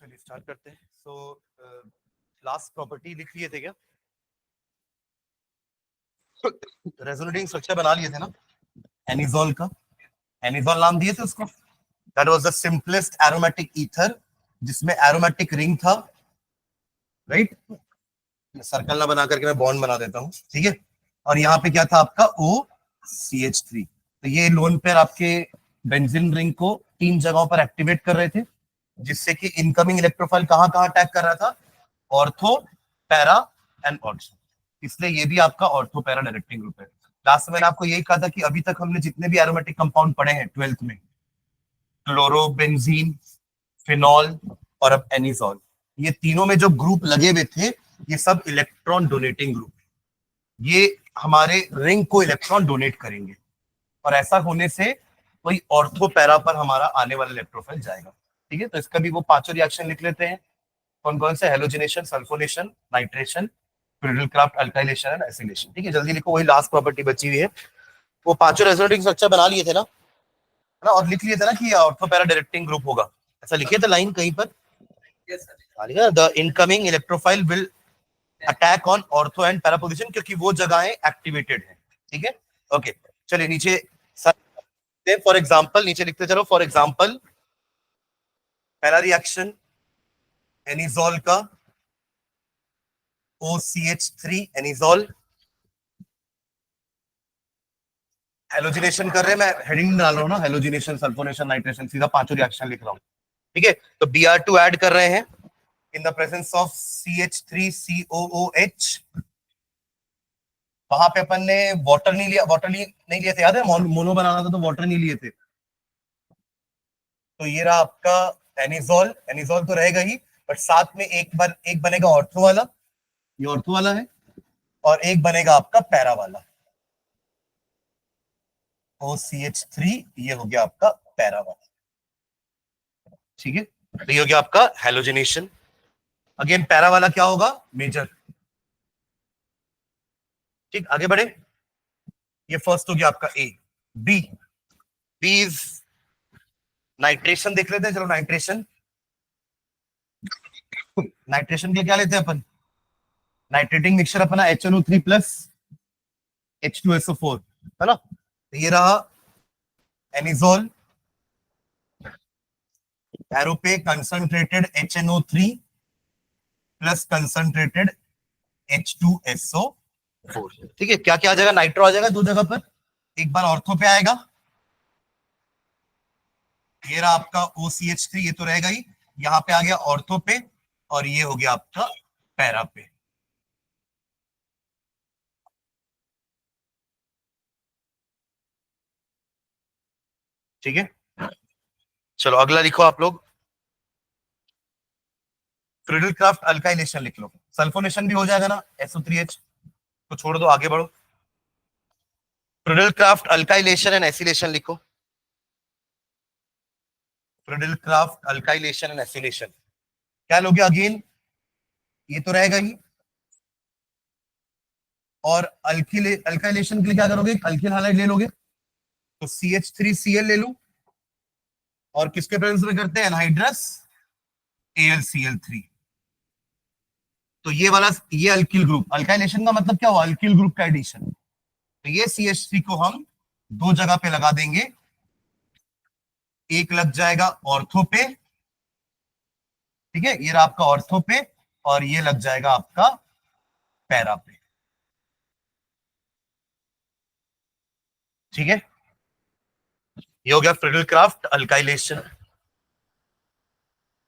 चलिए स्टार्ट करते हैं। सो लास्ट प्रॉपर्टी लिख लिए थे क्या? रेजोनेटिंग स्ट्रक्चर बना लिए थे ना एनिजोल का। एनिजोल नाम दिए थे उसको। That was the simplest aromatic ether जिसमें एरोमेटिक रिंग था, राइट। सर्कल ना बना करके मैं बॉन्ड बना देता हूँ, ठीक है। और यहाँ पे क्या था आपका OCH3। तो ये लोन पेयर आपके बेंजीन रिंग को 3 जगहों पर एक्टिवेट कर रहे थे, जिससे कि इनकमिंग इलेक्ट्रोफाइल कहाँ कहाँ अटैक कर रहा था? Ortho, para and ortho. इसलिए ये भी आपका ऑर्थो पैरा डायरेक्टिंग ग्रुप है। लास्ट में मैंने आपको यही कहा था कि अभी तक हमने जितने भी एरोमेटिक कंपाउंड पढ़े हैं 12th में, क्लोरोबेंजीन, फिनॉल और अब एनिजोल, ये तीनों में जो ग्रुप लगे हुए थे ये सब इलेक्ट्रॉन डोनेटिंग ग्रुप। ये हमारे रिंग को इलेक्ट्रॉन डोनेट करेंगे और ऐसा होने से कोई ऑर्थो पैरा पर हमारा आने वाला इलेक्ट्रोफाइल जाएगा, ठीक है। तो इसका भी वो पांचों रिएक्शन लिख लेते हैं। कौन कौन से? Halogenation, sulphonation, nitration, Friedel Crafts alkylation and acylation. ठीक है, जल्दी लिखो, वही लास्ट प्रॉपर्टी बची हुई है। वो पांचों रेजोनेटिंग स्ट्रक्चर बना लिए थे ना, है ना, और लिख लिए थे ना कि ऑर्थो पैरा डायरेक्टिंग ग्रुप होगा। ऐसा लिखे थे लाइन कहीं पर? The incoming electrophile will attack on ortho and para position, क्योंकि वो जगहें एक्टिवेटेड है, ठीक है। ओके, चलिए नीचे फॉर एग्जांपल नीचे लिखते चलो। फॉर एग्जांपल पहला रिएक्शन एनिजोल का OCH3 एनिजोल। हेलोजिनेशन कर रहे हैं, मैं हेडिंग डाल रहा हूं ना, हेलोजिनेशन, सल्फोनेशन, नाइट्रेशन, सीधा पांचों रिएक्शन लिख रहा हूं, ठीक है। तो Br2 ऐड कर रहे हैं in the presence of CH3COOH। वहां पे अपन ने वाटर नहीं लिया, नहीं लिए थे, याद है? मोनो बनाना था तो वाटर नहीं लिए थे। तो ये रहा आपका एनिजोल। एनिजोल तो रहेगा ही, बट साथ में एक बनेगा ऑर्थो वाला, ये ऑर्थो वाला है, और एक बनेगा आपका पैरा वाला OCH3, ये हो गया आपका पैरा वाला, ठीक है। तो ये हो गया आपका हेलोजिनेशन। अगेन पैरा वाला क्या होगा? मेजर। ठीक, आगे बढ़े। ये फर्स्ट हो गया आपका A। B is nitration. देख लेते हैं, चलो नाइट्रेशन। नाइट्रेशन के क्या लेते हैं अपन? नाइट्रेटिंग मिक्सचर अपना HNO3 प्लस H2SO4, है ना। तो ये रहा एनिजोल, एरो पे concentrated HNO3 plus concentrated H2SO4, ठीक है। क्या क्या आ जाएगा? नाइट्रो आ जाएगा दो जगह पर, एक बार ऑर्थो पे आएगा, ये रहा आपका OCH3, ये तो रहेगा ही, यहां पे आ गया ऑर्थो पे, और ये हो गया आपका पैरा पे, ठीक है। चलो अगला लिखो आप लोग, फ्रिडल-क्राफ्ट अल्काइलेशन लिख लो। सल्फोनेशन भी हो जाएगा ना, SO3H, तो छोड़ दो, आगे बढ़ो। फ्रिडल-क्राफ्ट अल्काइलेशन एंड एसिलेशन लिखो। फ्रिडल-क्राफ्ट अल्काइलेशन एंड एसिलेशन क्या लोगे? अगेन ये तो रहेगा ही, और अल्काइलेशन के लिए क्या करोगे? अल्किल हाइलाइड ले लोगे, तो CH3Cl ले लो, और किसके प्रेजेंस में करते हैं? Anhydrous AlCl3। तो ये अल्किल ग्रुप, अल्काइलेशन का मतलब क्या हुआ? अल्किल ग्रुप का एडिशन। तो ये CH3 को हम दो जगह पे लगा देंगे, एक लग जाएगा ऑर्थो पे, ठीक है, ये रहा आपका ऑर्थो पे, और ये लग जाएगा आपका पैरा पे, ठीक है। ये हो गया Friedel Crafts alkylation.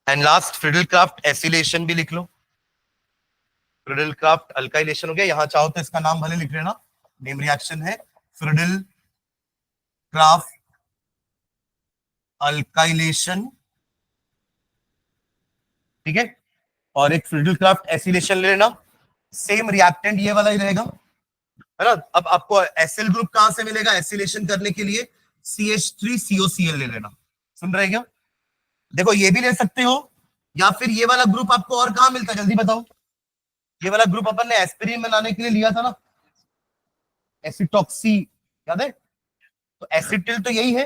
And last Friedel Crafts acylation भी लिख लो। फ्रिडल-क्राफ्ट अल्काइलेशन हो गया, यहां चाहो तो इसका नाम भले लिख लेना, नेम रिएक्शन है फ्रिडल-क्राफ्ट अल्काइलेशन, ठीक है। और एक फ्रिडल-क्राफ्ट एसिलेशन ले लेना, सेम रिएक्टेंट ये वाला ही रहेगा, है ना। अब आपको एसिल ग्रुप कहां से मिलेगा एसिलेशन करने के लिए? CH3COCl ले लेना। सुन रहे क्या? देखो ये भी ले सकते हो, या फिर ये वाला ग्रुप आपको और कहां मिलता है जल्दी बताओ। ये वाला ग्रुप अपन ने एस्पिरिन बनाने के लिए लिया था ना, एसिटॉक्सी, याद है? तो एसिटिल तो यही है,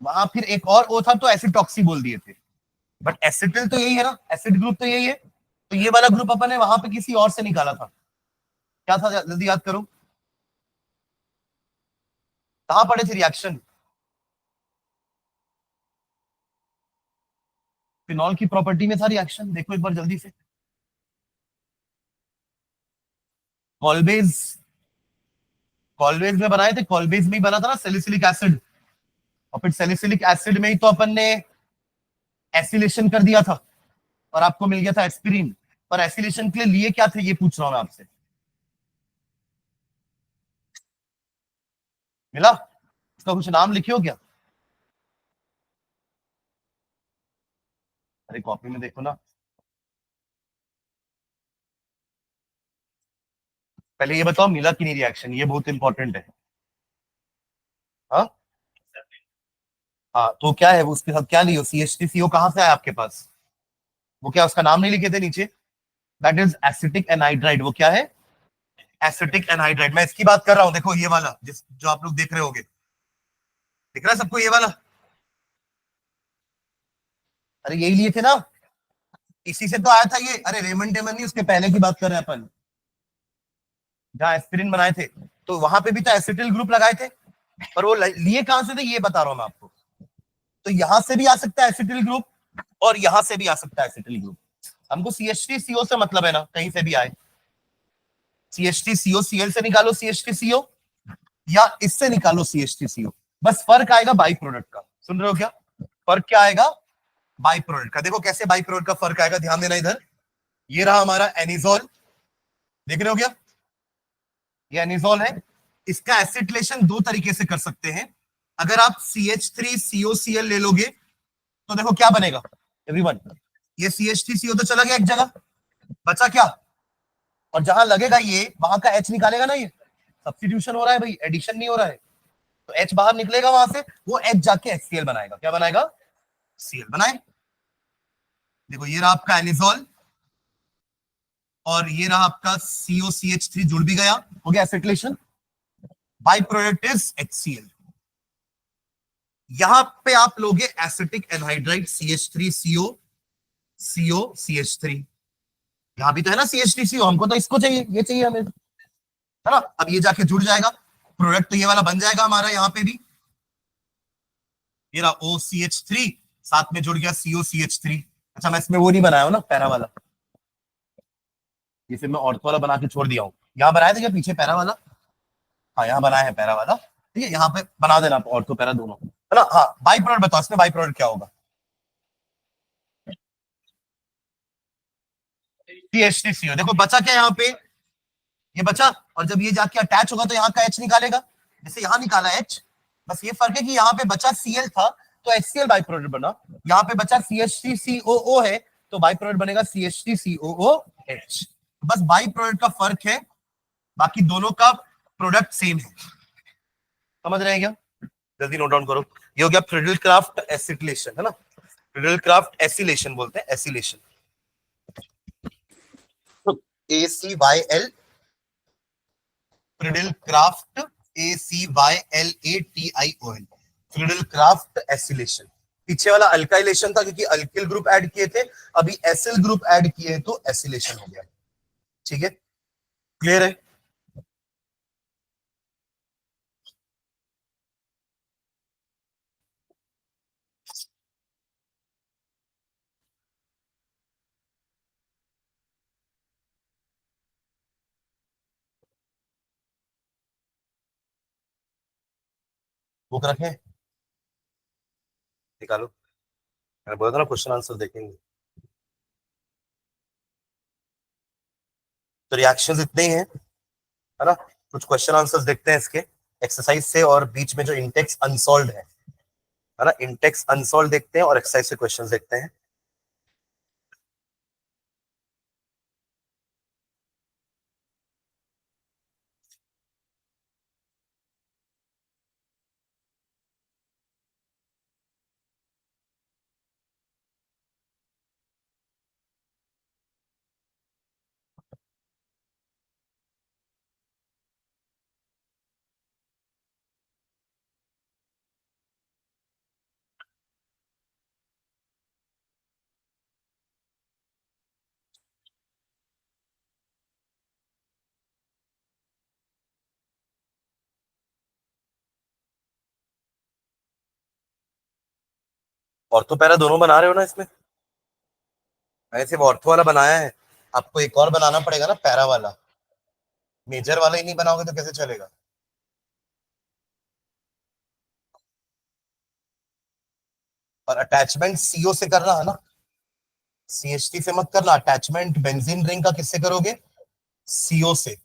वहां फिर एक और ओ था तो एसिटॉक्सी बोल दिए थे, बट एसिटिल तो यही है ना, एसिड ग्रुप तो यही है। तो ये वाला ग्रुप अपन ने वहां पे किसी और से निकाला था, क्या था जल्दी याद करो, कहां पड़े थे रिएक्शन? फिनॉल की प्रॉपर्टी में था रिएक्शन, देखो एक बार जल्दी से। कॉलबेज, कॉलबेज में बनाए थे, कॉलबेज में ही बना था ना सैलिसिलिक एसिड। और फिर सैलिसिलिक एसिड में ही तो अपन ने एसिलेशन कर दिया था, और आपको मिल गया था एस्पिरिन। पर एसिलेशन के लिए लिए क्या थे, ये पूछ रहा हूं मैं आपसे। मिला? इसका कुछ नाम लिखे हो क्या? अरे कॉपी में देखो ना। पहले ये बताओ मिला कि नहीं रिएक्शन, ये बहुत इंपॉर्टेंट है। हाँ, हाँ तो क्या है वो, उसके साथ क्या लियो, सी एच टी सी ओ कहाँ से आया आपके पास? वो क्या, उसका नाम नहीं लिखे थे नीचे? That is acetic anhydride. वो क्या है? Acetic anhydride. मैं इसकी बात कर रहा हूँ, देखो ये वाला जिस जो आप लोग देख रहे होगे, दिख रहा है सबको ये वाला? अरे यही लिए थे ना, इसी से तो आया था ये। अरे रेमंड डेमन नहीं, उसके पहले की बात कर रहे हैं अपन, जहाँ एस्पिरिन बनाए थे। तो वहां पे भी तो एसिटिल ग्रुप लगाए थे, पर वो लिए कहां से थे ये बता रहा हूं मैं आपको। तो यहां से भी आ सकता है एसिटिल ग्रुप, और यहां से भी आ सकता है एसिटिल ग्रुप। हमको सी एच टी सीओ से मतलब है ना, कहीं से भी आए। C H T CO, CL से निकालो सी एच टी सीओ, या इससे निकालो सी एच टी सीओ। बस फर्क आएगा बाई प्रोडक्ट का। सुन रहे हो क्या? फर्क क्या आएगा? बाई प्रोडक्ट का। देखो कैसे बाई प्रोडक्ट का फर्क आएगा, ध्यान देना इधर। ये रहा हमारा एनिजोल, देख रहे हो क्या? ये एनिजोल है। इसका एसिटिलेशन दो तरीके से कर सकते हैं। अगर आप C H three CO C L ले लोगे, तो देखो क्या बनेगा एवरीवन। ये सी एच थ्री सीओ तो चला गया एक जगह, बचा क्या? और जहां लगेगा ये, वहां का एच निकालेगा ना ये। सब्स्टिट्यूशन हो रहा है भाई, एडिशन नहीं हो रहा है। तो एच बाहर निकलेगा वहां से, वो एच जाके एचसीएल बनाएगा। क्या बनाएगा? सीएल बनाए। देखो ये रहा आपका एनिजोल, और ये रहा आपका सीओ सी एच थ्री, जुड़ भी गया, हो गया acetylation. By product is HCL. यहां पे आप लोगे acetic anhydride C H three CO, CO C H three. यहां भी तो है ना सी एच थ्री सीओ, हमको तो इसको चाहिए, ये चाहिए हमें, है ना? अब ये जाके जुड़ जाएगा, प्रोडक्ट तो ये वाला बन जाएगा हमारा यहाँ पे भी। ये रहा ओ सी एच थ्री, साथ में जुड़ गया सीओ सी एच थ्री। अच्छा मैं इसमें वो नहीं बनाया हूं ना पैरा वाला, ये फिर मैं ऑर्थो वाला बना के छोड़ दिया हूँ। यहाँ बनाया था क्या पीछे पैरा वाला? हाँ यहाँ बनाया है पैरा वाला, ठीक है। यहाँ पे बना देना आप ऑर्थो पैरा दोनों, है ना? हाँ बाई प्रोडक्ट बताओ, इसमें बाई प्रोडक्ट क्या होगा? टी एच टी सी हो। देखो बचा क्या यहाँ पे, ये बचा। और जब ये जाके अटैच होगा तो यहाँ का एच निकालेगा, जैसे यहाँ निकाला एच। बस ये फर्क है कि यहाँ पे बचा सीएल था, तो एचसीएल बाई प्रोडक्ट बना। यहाँ पे बचा सी एच टी सी ओ ओ है, तो बाई प्रोडक्ट बनेगा सी एच टी सी ओ ओ एच। बस बाई प्रोडक्ट का फर्क है, बाकी दोनों का प्रोडक्ट सेम है। समझ रहे हैं क्या? जल्दी नोट डाउन करो। ये हो गया फ्रिडल क्राफ्ट एसिटिलेशन, है ना? फ्रिडल क्राफ्ट एसिलेशन बोलते हैं, acylation. A C Y L, Friedel Crafts, A C Y L A T I O N, Friedel Crafts acylation. पीछे वाला अल्काइलेशन था क्योंकि अल्किल ग्रुप ऐड किए थे, अभी एसिल ग्रुप ऐड किए तो एसिलेशन हो गया। ठीक है, क्लियर है? बुक रखें, निकालो। मैंने बोला था ना क्वेश्चन आंसर देखेंगे। तो रिएक्शंस इतने ही हैं, है ना? कुछ क्वेश्चन आंसर्स देखते हैं इसके एक्सरसाइज से, और बीच में जो इंटेक्स अनसॉल्व है ना, इंटेक्स अनसॉल्व देखते हैं, और एक्सरसाइज से क्वेश्चन देखते हैं। ऑर्थो पैरा दोनों बना रहे हो ना इसमें? मैंने सिर्फ ऑर्थो वाला बनाया है, आपको एक और बनाना पड़ेगा ना पैरा वाला। मेजर वाला ही नहीं बनाओगे तो कैसे चलेगा? और अटैचमेंट सीओ से करना है ना, सीएचटी से मत करना। अटैचमेंट बेंजीन रिंग का किससे करोगे? सीओ से।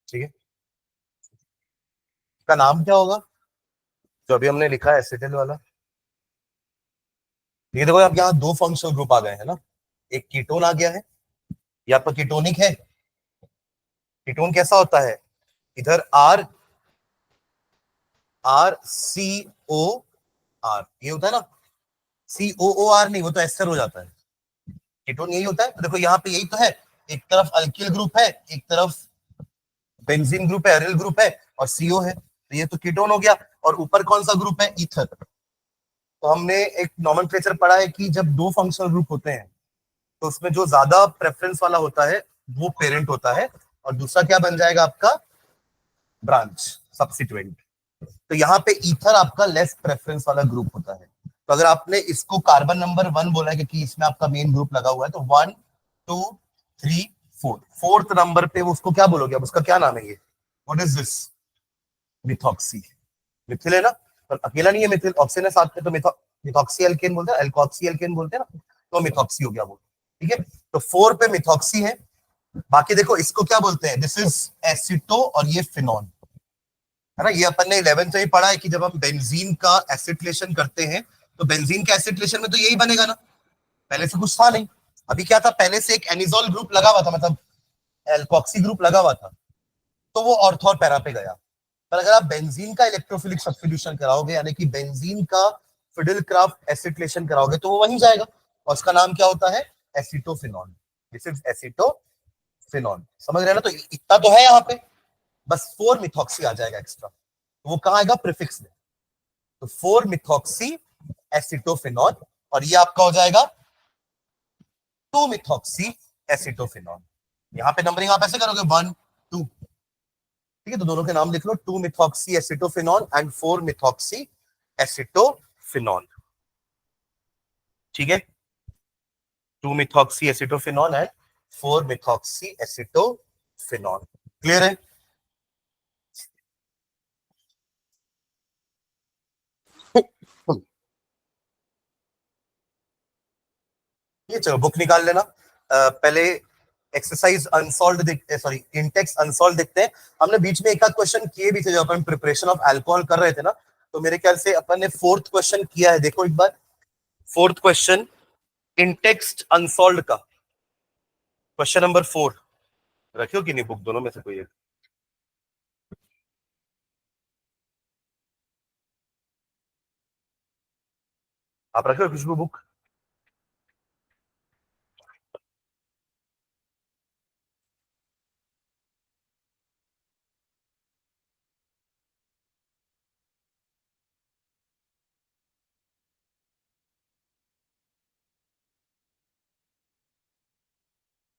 ठीक है, इसका नाम क्या होगा जो अभी हमने लिखा है एसिटिल वाला? ये देखो अब यहाँ दो फंक्शनल ग्रुप आ गए हैं ना, एक कीटोन आ गया है, ये आपका कीटोनिक है। कीटोन कैसा होता है? इधर R, R C O R, ये होता है ना। सी ओ ओ आर नहीं, वो तो एस्टर हो जाता है। कीटोन यही होता है। तो देखो यहाँ पे यही तो है, एक तरफ अल्किल ग्रुप है, एक तरफ बेंजीन ग्रुप है, एरिल ग्रुप है, और सीओ है, तो ये तो कीटोन हो गया। और ऊपर कौन सा ग्रुप है? ईथर। तो हमने एक नॉमेनक्लेचर पढ़ा है कि जब दो फंक्शनल ग्रुप होते हैं तो उसमें जो ज्यादा प्रेफरेंस वाला होता है वो पेरेंट होता है, और दूसरा क्या बन जाएगा आपका? Branch, substituent. तो यहाँ पे ईथर आपका लेस प्रेफरेंस वाला ग्रुप होता है। तो अगर आपने इसको कार्बन नंबर 1 बोला है क्योंकि इसमें आपका मेन ग्रुप लगा हुआ है, तो 1 2 3 4, फोर्थ नंबर पे वो उसको क्या बोलोगे? अब उसका क्या नाम है? ये what is this? Methoxy. Mithil है ना, पर अकेला नहीं है मिथिल, ऑक्सीजन है साथ में, तो मिथॉक्सी एल्केन बोलते हैं, एल्कोक्सी एल्केन बोलते हैं ना, तो मिथॉक्सी हो गया वो। ठीक है, तो 4 पे मिथॉक्सी है। बाकी देखो इसको क्या बोलते हैं? दिस इज एसिटो, और ये फिनॉल है ना। ये अपन ने 11th में ही पढ़ा है कि जब हम बेंजीन का एसिटिलेशन करते हैं तो बेंजीन के एसिटिलेशन में तो यही बनेगा ना, पहले से कुछ था नहीं। अभी क्या था? पहले से एक एनिजोल ग्रुप लगा हुआ था, मतलब एल्कोक्सी ग्रुप लगा हुआ था, तो वो ऑर्थो और पैरा पे गया। पर अगर आप बेंजीन का इलेक्ट्रोफिलिक सब्स्टिट्यूशन कराओगे, यानी कि बेंजीन का फिडिल क्राफ्ट एसिटिलेशन कराओगे, तो वो वहीं जाएगा, और उसका नाम क्या होता है? एसिटोफिनॉल। This is acetophenol. समझ रहे हैं ना? तो इतना तो है यहाँ पे, बस 4 मिथॉक्सी आ जाएगा एक्स्ट्रा, तो वो कहाँ आएगा? प्रीफिक्स में। तो 4 मिथॉक्सी एसिटोफिनॉल, और ये आपका हो जाएगा 2 मिथॉक्सी एसिटोफिनॉल। यहाँ पे नंबरिंग आप ऐसे करोगे 1 2, ठीक है, तो दोनों के नाम लिख लो, 2 methoxy acetophenol and 4 methoxy acetophenol. ठीक है, 2 methoxy acetophenol and 4 methoxy acetophenol. Clear है? ये चलो बुक निकाल लेना। पहले एक्सरसाइज अनसॉल्व देखते, सॉरी इंटेक्स अनसॉल्व देखते हैं। हमने बीच में एक आध क्वेश्चन किए भी थे जब अपन प्रिपरेशन ऑफ अल्कोहल कर रहे थे ना, तो मेरे ख्याल से अपन ने फोर्थ क्वेश्चन किया है, देखो एक बार। फोर्थ क्वेश्चन इंटेक्स्ट अनसॉल्व का, क्वेश्चन नंबर 4 रखियो कि नहीं बुक, दोनों में से कोई एक। आप रखे हो खुशबू बुक?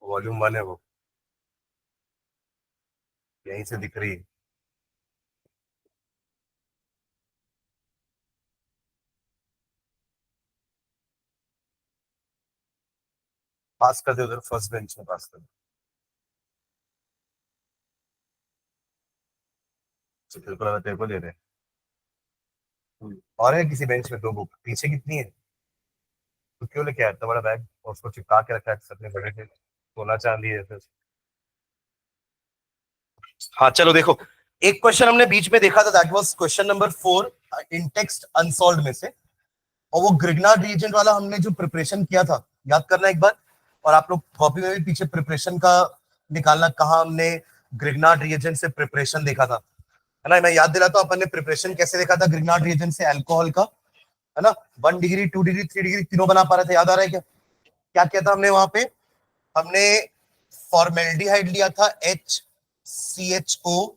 वॉल्यूम 1 है वो, यहीं से दिख रही है। पास कर दे उधर, फर्स्ट बेंच में पास कर दे, बिल्कुल तेरे को दे रहे हैं। और है किसी बेंच में 2 बुक पीछे कितनी है? तो क्यों लेके आया इतना बड़ा बैग और उसको चिपका के रखा है सबने बड़े से, सोना चांदी है फिर। हाँ चलो देखो, एक क्वेश्चन हमने बीच में देखा था, that was question number 4 in text unsolved में से, और वो ग्रिग्नार्ड रिएजेंट वाला हमने जो प्रिपरेशन किया था, याद करना एक बार। और आप लोग कॉपी में भी पीछे प्रिपरेशन का निकालना, कहा हमने ग्रिग्नार्ड रिएजेंट से प्रिपरेशन देखा था, है ना। मैं याद दिलाता हूं अपन ने प्रिपरेशन कैसे देखा था ग्रिग्नार्ड रिएजेंट से अल्कोहल का। है ना, 1 डिग्री 2 डिग्री 3 डिग्री तीनों बना पा रहे थे, याद आ रहा है क्या? क्या किया था हमने वहां पे? हमने फॉर्मेल्डिहाइड लिया था HCHO,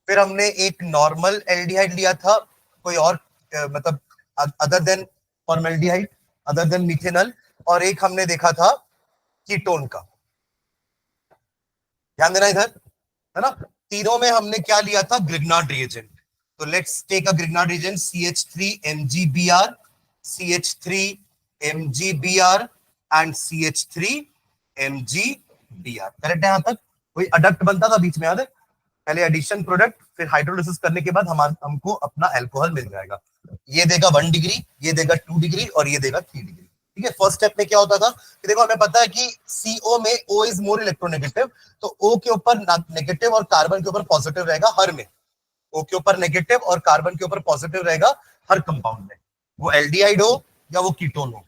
फिर हमने एक नॉर्मल एल्डिहाइड लिया था, कोई और मतलब other than formaldehyde, other than methanol, और एक हमने देखा था कीटोन का। ध्यान देना इधर, है ना। तीनों में हमने क्या लिया था? Grignard reagent. तो let's take a Grignard reagent, CH3MgBr, CH3MgBr and CH3MgBr। Correct है? यहां तक कोई अडक्ट बनता था बीच में, याद है? पहले एडिशन प्रोडक्ट, फिर हाइड्रोलिसिस करने के बाद हमको अपना अल्कोहल मिल जाएगा। ये देगा 1 डिग्री, ये देगा 2 डिग्री, और ये देगा 3 डिग्री। ठीक है। फर्स्ट स्टेप में क्या होता था कि देखो, हमें पता है कि CO में O इज मोर इलेक्ट्रोनेगेटिव, तो O के ऊपर नेगेटिव और कार्बन के ऊपर पॉजिटिव रहेगा हर में। O के ऊपर नेगेटिव और कार्बन के ऊपर पॉजिटिव रहेगा हर कंपाउंड में, वो एल्डिहाइड हो या वो कीटोन हो,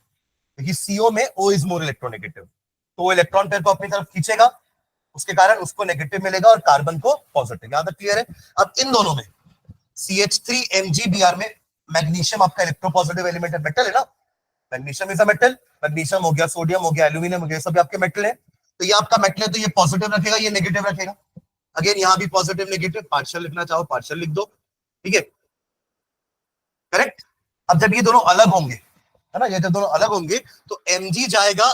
क्योंकि CO में O इज मोर इलेक्ट्रोनेगेटिव, तो वो इलेक्ट्रॉन पेयर को अपनी तरफ खींचेगा, उसके कारण उसको नेगेटिव मिलेगा और कार्बन को पॉजिटिव। यहां तक क्लियर है? अब इन दोनों में CH3MgBr में मैग्नीशियम आपका इलेक्ट्रोपॉजिटिव एलिमेंट है, मेटल है ना, magnesium is a metal. Magnesium हो गया, सोडियम हो गया, एल्यूमिनियम हो गया, सब आपके मेटल है। तो ये आपका मेटल है, तो ये पॉजिटिव रखेगा, ये नेगेटिव रखेगा। अगेन यहां भी पॉजिटिव नेगेटिव, पार्शियल लिखना चाहो पार्शियल लिख दो। ठीक है, करेक्ट। अब जब ये दोनों अलग होंगे, है ना, ये जब दोनों अलग होंगे तो Mg जाएगा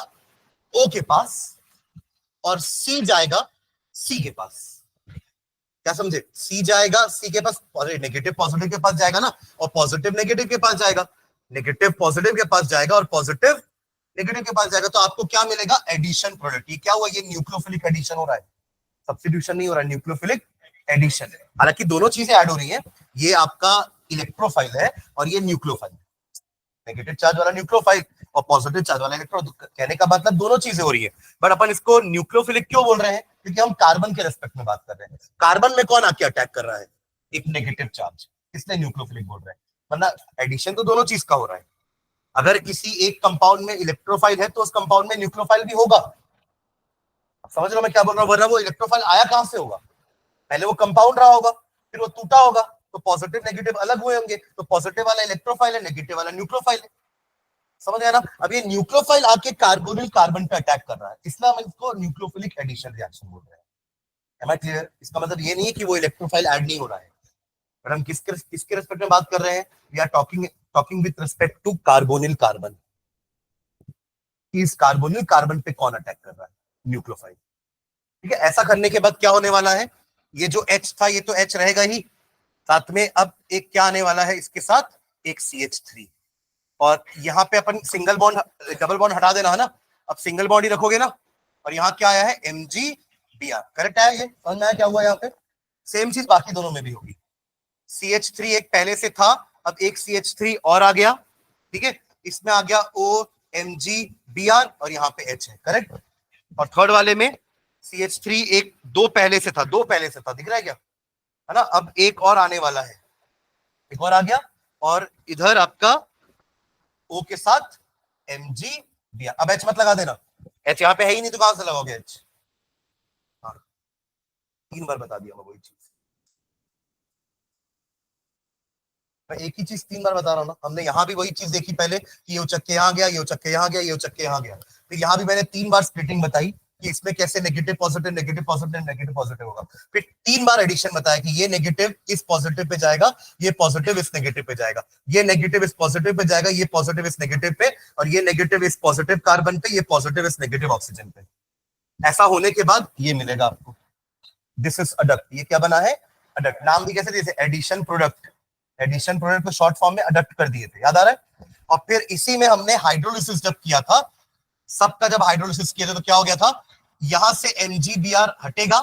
O के पास और C जाएगा C के पास। क्या समझे? C जाएगा C के पास, नेगेटिव पॉजिटिव के पास जाएगा ना, और पॉजिटिव नेगेटिव के पास जाएगा, नेगेटिव पॉजिटिव के पास जाएगा, और पॉजिटिव नेगेटिव के पास जाएगा। तो आपको क्या मिलेगा? Addition product. ये क्या हुआ? ये न्यूक्लियोफिलिक एडिशन हो रहा है, सब्स्टिट्यूशन नहीं हो रहा है, न्यूक्लियोफिलिक एडिशन। हालांकि दोनों चीजें ऐड हो रही हैं, ये आपका इलेक्ट्रोफाइल है और ये न्यूक्लियोफाइल, नेगेटिव चार्ज वाला न्यूक्लियोफाइल और पॉजिटिव चार्ज वाला इलेक्ट्रो। कहने का मतलब दोनों चीजें हो रही है, बट अपन इसको न्यूक्लियोफिलिक क्यों बोल रहे हैं? क्योंकि हम कार्बन के रेस्पेक्ट में बात कर रहे हैं। कार्बन में कौन आके अटैक कर रहा है? एक नेगेटिव चार्ज, इसलिए न्यूक्लियोफिलिक बोल रहे हैं। वरना एडिशन तो दोनों चीज का हो रहा है। अगर किसी एक कंपाउंड में इलेक्ट्रोफाइल है तो उस कंपाउंड में न्यूक्लियोफाइल भी होगा। समझ रहे हो मैं क्या बोल रहा हूँ? वरना वो इलेक्ट्रोफाइल आया कहां से होगा? पहले वो कंपाउंड रहा होगा, फिर वो टूटा होगा, तो पॉजिटिव नेगेटिव अलग हुए होंगे, तो पॉजिटिव वाला इलेक्ट्रोफाइल है, नेगेटिव वाला न्यूक्लियोफाइल है। समझ गया ना? अब ये न्यूक्लियोफाइल आके कार्बोनिल कार्बन पे अटैक कर रहा है, इसलिए हम इसको न्यूक्लियोफिलिक एडिशन रिएक्शन बोल रहे हैं। Am I clear? इसका मतलब ये नहीं है कि वो इलेक्ट्रोफाइल ऐड नहीं हो रहा है, पर हम किसके रेस्पेक्ट में बात कर रहे हैं? We are talking with respect to carbonyl carbon. इस कार्बोनिल कार्बन पे कौन अटैक कर रहा है? न्यूक्लियोफाइल। ठीक है। ऐसा करने के बाद क्या होने वाला है? ये जो H था ये तो H रहेगा ही, साथ में अब एक क्या आने वाला है इसके साथ? एक CH3, और यहाँ पे अपन सिंगल बॉन्ड डबल बॉन्ड हटा देना है ना, अब सिंगल बॉन्ड ही रखोगे ना। और यहाँ क्या आया है? MgBr। करेक्ट है? ये समझ में आया क्या हुआ यहाँ पे? सेम चीज बाकी दोनों में भी होगी। CH3 एक पहले से था, अब एक CH3 और आ गया। ठीक है, इसमें आ गया OMgBr और यहाँ पे H है। करेक्ट। और थर्ड वाले में CH3 एक दो पहले से था, दिख रहा है क्या? है ना। अब एक और आने वाला है, एक और आ गया, और इधर आपका O के साथ MgBr। अब H मत लगा देना, H यहाँ पे है ही नहीं, तो कहां से लगाओगे H? हाँ, 3 बार बता दिया मैं वही चीज, मैं एक ही चीज 3 बार बता रहा हूँ ना। हमने यहाँ भी वही चीज देखी पहले कि ये उचक्के यहाँ गया, ये उचक्के यहाँ गया, ये उचक्के यहाँ गया। फिर यहाँ भी मैंने 3 बार स्प्लिटिंग बताई कि इसमें कैसे negative positive negative positive negative positive होगा। फिर 3 बार एडिशन बताया कि ये नेगेटिव इस पॉजिटिव पे जाएगा, ये पॉजिटिव इस नेगेटिव पे जाएगा, ये नेगेटिव इस पॉजिटिव पे जाएगा, ये पॉजिटिव इस नेगेटिव पे, और ये नेगेटिव इस पॉजिटिव कार्बन पे, ये पॉजिटिव इस नेगेटिव ऑक्सीजन पे। ऐसा होने के बाद ये मिलेगा आपको, दिस इज अडक्ट। ये क्या बना है? अडक्ट। नाम भी कैसे दिए थे? Addition product. एडिशन प्रोडक्ट को शॉर्ट फॉर्म में अडक्ट कर दिए थे, याद आ रहा है? और फिर इसी में हमने हाइड्रोलिसिस जब किया था, सबका जब हाइड्रोलिसिस किया था तो क्या हो गया था? यहां से MgBr हटेगा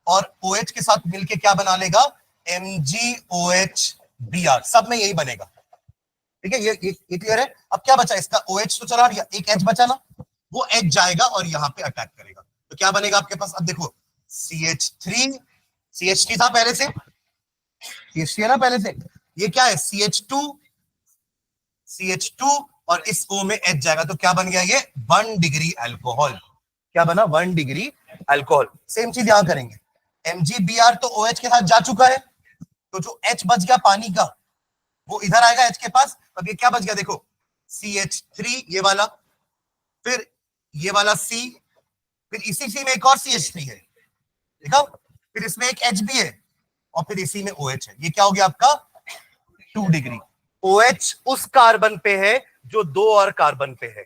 और OH के साथ मिलके क्या बना लेगा? MgOHBr। सब में यही बनेगा। ठीक है, ये क्लियर है? अब क्या बचा इसका? OH तो चला गया, एक H बचा ना, वो H जाएगा और यहां पे अटैक करेगा, तो क्या बनेगा आपके पास? अब देखो, CH3 था पहले से, CH3 है ना पहले से, ये क्या है? CH2 और इस O में H जाएगा, तो क्या बन गया? ये 1 डिग्री अल्कोहल। क्या बना? 1 डिग्री अल्कोहल। सेम चीज यहां करेंगे। MgBr तो OH के साथ जा चुका है, तो जो H बच गया पानी का, वो इधर आएगा H के पास, अब ये क्या बच गया देखो, CH3 ये वाला, फिर ये वाला C, फिर इसी C में एक और CH3 है, देखा, फिर इसमें एक H भी है, और फिर इसी में OH है। ये क्या हो गया आपका 2 डिग्री। OH उस कार्बन पे है जो दो और कार्बन पे है,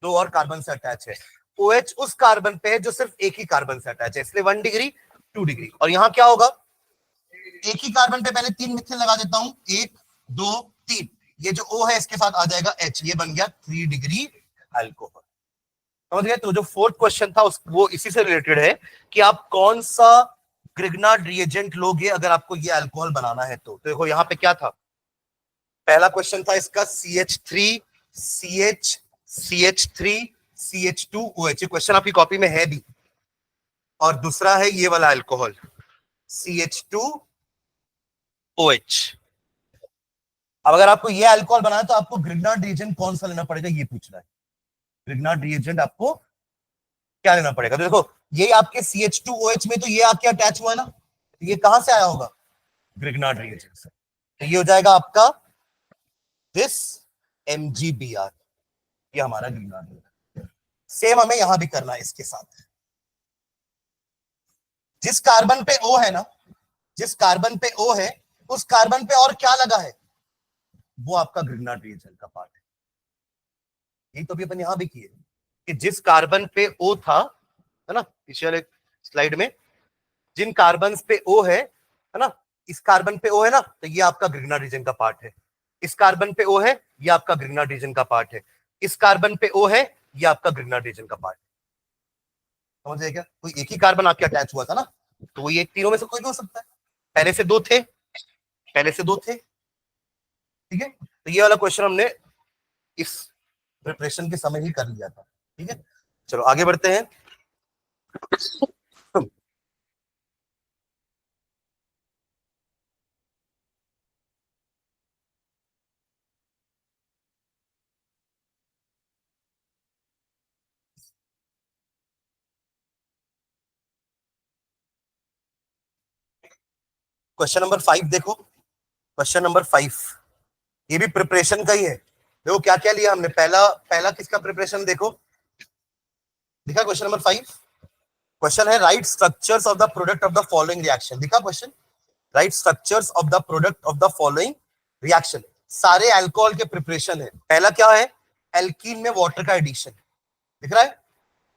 दो और कार्बन से अटैच है। OH उस कार्बन पे है जो सिर्फ एक ही कार्बन से अटैच है, इसलिए 1 डिग्री 2 डिग्री। और यहां क्या होगा, एक ही कार्बन पे पहले 3 मिथाइल लगा देता हूं, 1 2 3, ये जो O है इसके साथ आ जाएगा H, ये बन गया 3 डिग्री अल्कोहल। समझ गए? तो जो फोर्थ क्वेश्चन था वो इसी से रिलेटेड है कि आप कौन सा ग्रिग्नार्ड रिएजेंट लोगे अगर आपको ये अल्कोहल बनाना है। तो देखो यहां पे क्या था, पहला क्वेश्चन था इसका CH3 CH CH3 CH2OH, ये क्वेश्चन आपकी कॉपी में है भी। और दूसरा है ये वाला अल्कोहल CH2OH। अब अगर आपको ये अल्कोहल बनाना है तो आपको ग्रिग्नार्ड रिएजेंट कौन सा लेना पड़ेगा, ये पूछना है। ग्रिग्नार्ड रिएजेंट आपको क्या लेना पड़ेगा। तो देखो ये आपके CH2OH में तो ये आके अटैच हुआ है ना, ये कहां से आया होगा, ग्रिग्नार्ड रिएजेंट से। तो ये हो जाएगा आपका दिस MgBr, ये हमारा ग्रिग्नार्ड रिएजेंट। सेम हमें यहां भी करना है इसके साथ। जिस कार्बन पे O है ना, जिस कार्बन पे O है उस कार्बन पे और क्या लगा है, वो आपका ग्रिग्नार्ड रिएजेंट का पार्ट है। यही तो अभी अपन यहां भी किए कि जिस कार्बन पे O था, है ना, पिछले वाले स्लाइड में जिन कार्बन पे O है ना, इस कार्बन पे O है ना, तो ये आपका ग्रिग्नार्ड रीजन का पार्ट है। इस कार्बन पे O है, ये आपका ग्रिग्नार्ड रीजन का पार्ट है। इस कार्बन पे O है, ये आपका ग्रिग्नार्ड रीजन का पार्ट है। समझ गए क्या? कोई एक ही कार्बन आके अटैच हुआ था ना, तो वो ये तीनों में से कोई भी हो सकता है। पहले से दो थे, पहले से दो थे, ठीक है। तो ये वाला क्वेश्चन हमने इस प्रिपरेशन के समय ही कर लिया था, ठीक है। चलो आगे बढ़ते हैं। क्वेश्चन नंबर 5 देखो, क्वेश्चन नंबर 5 ये भी प्रिपरेशन का ही है। देखो क्या क्या लिया हमने, पहला पहला किसका प्रिपरेशन देखो, दिखा क्वेश्चन नंबर 5। क्वेश्चन है write structures of the product of the following reaction. दिखा question, write structures of the product of the following reaction. सारे अल्कोहल के प्रिपरेशन है। पहला क्या है, एल्कीन में वाटर का एडिशन, दिख रहा है,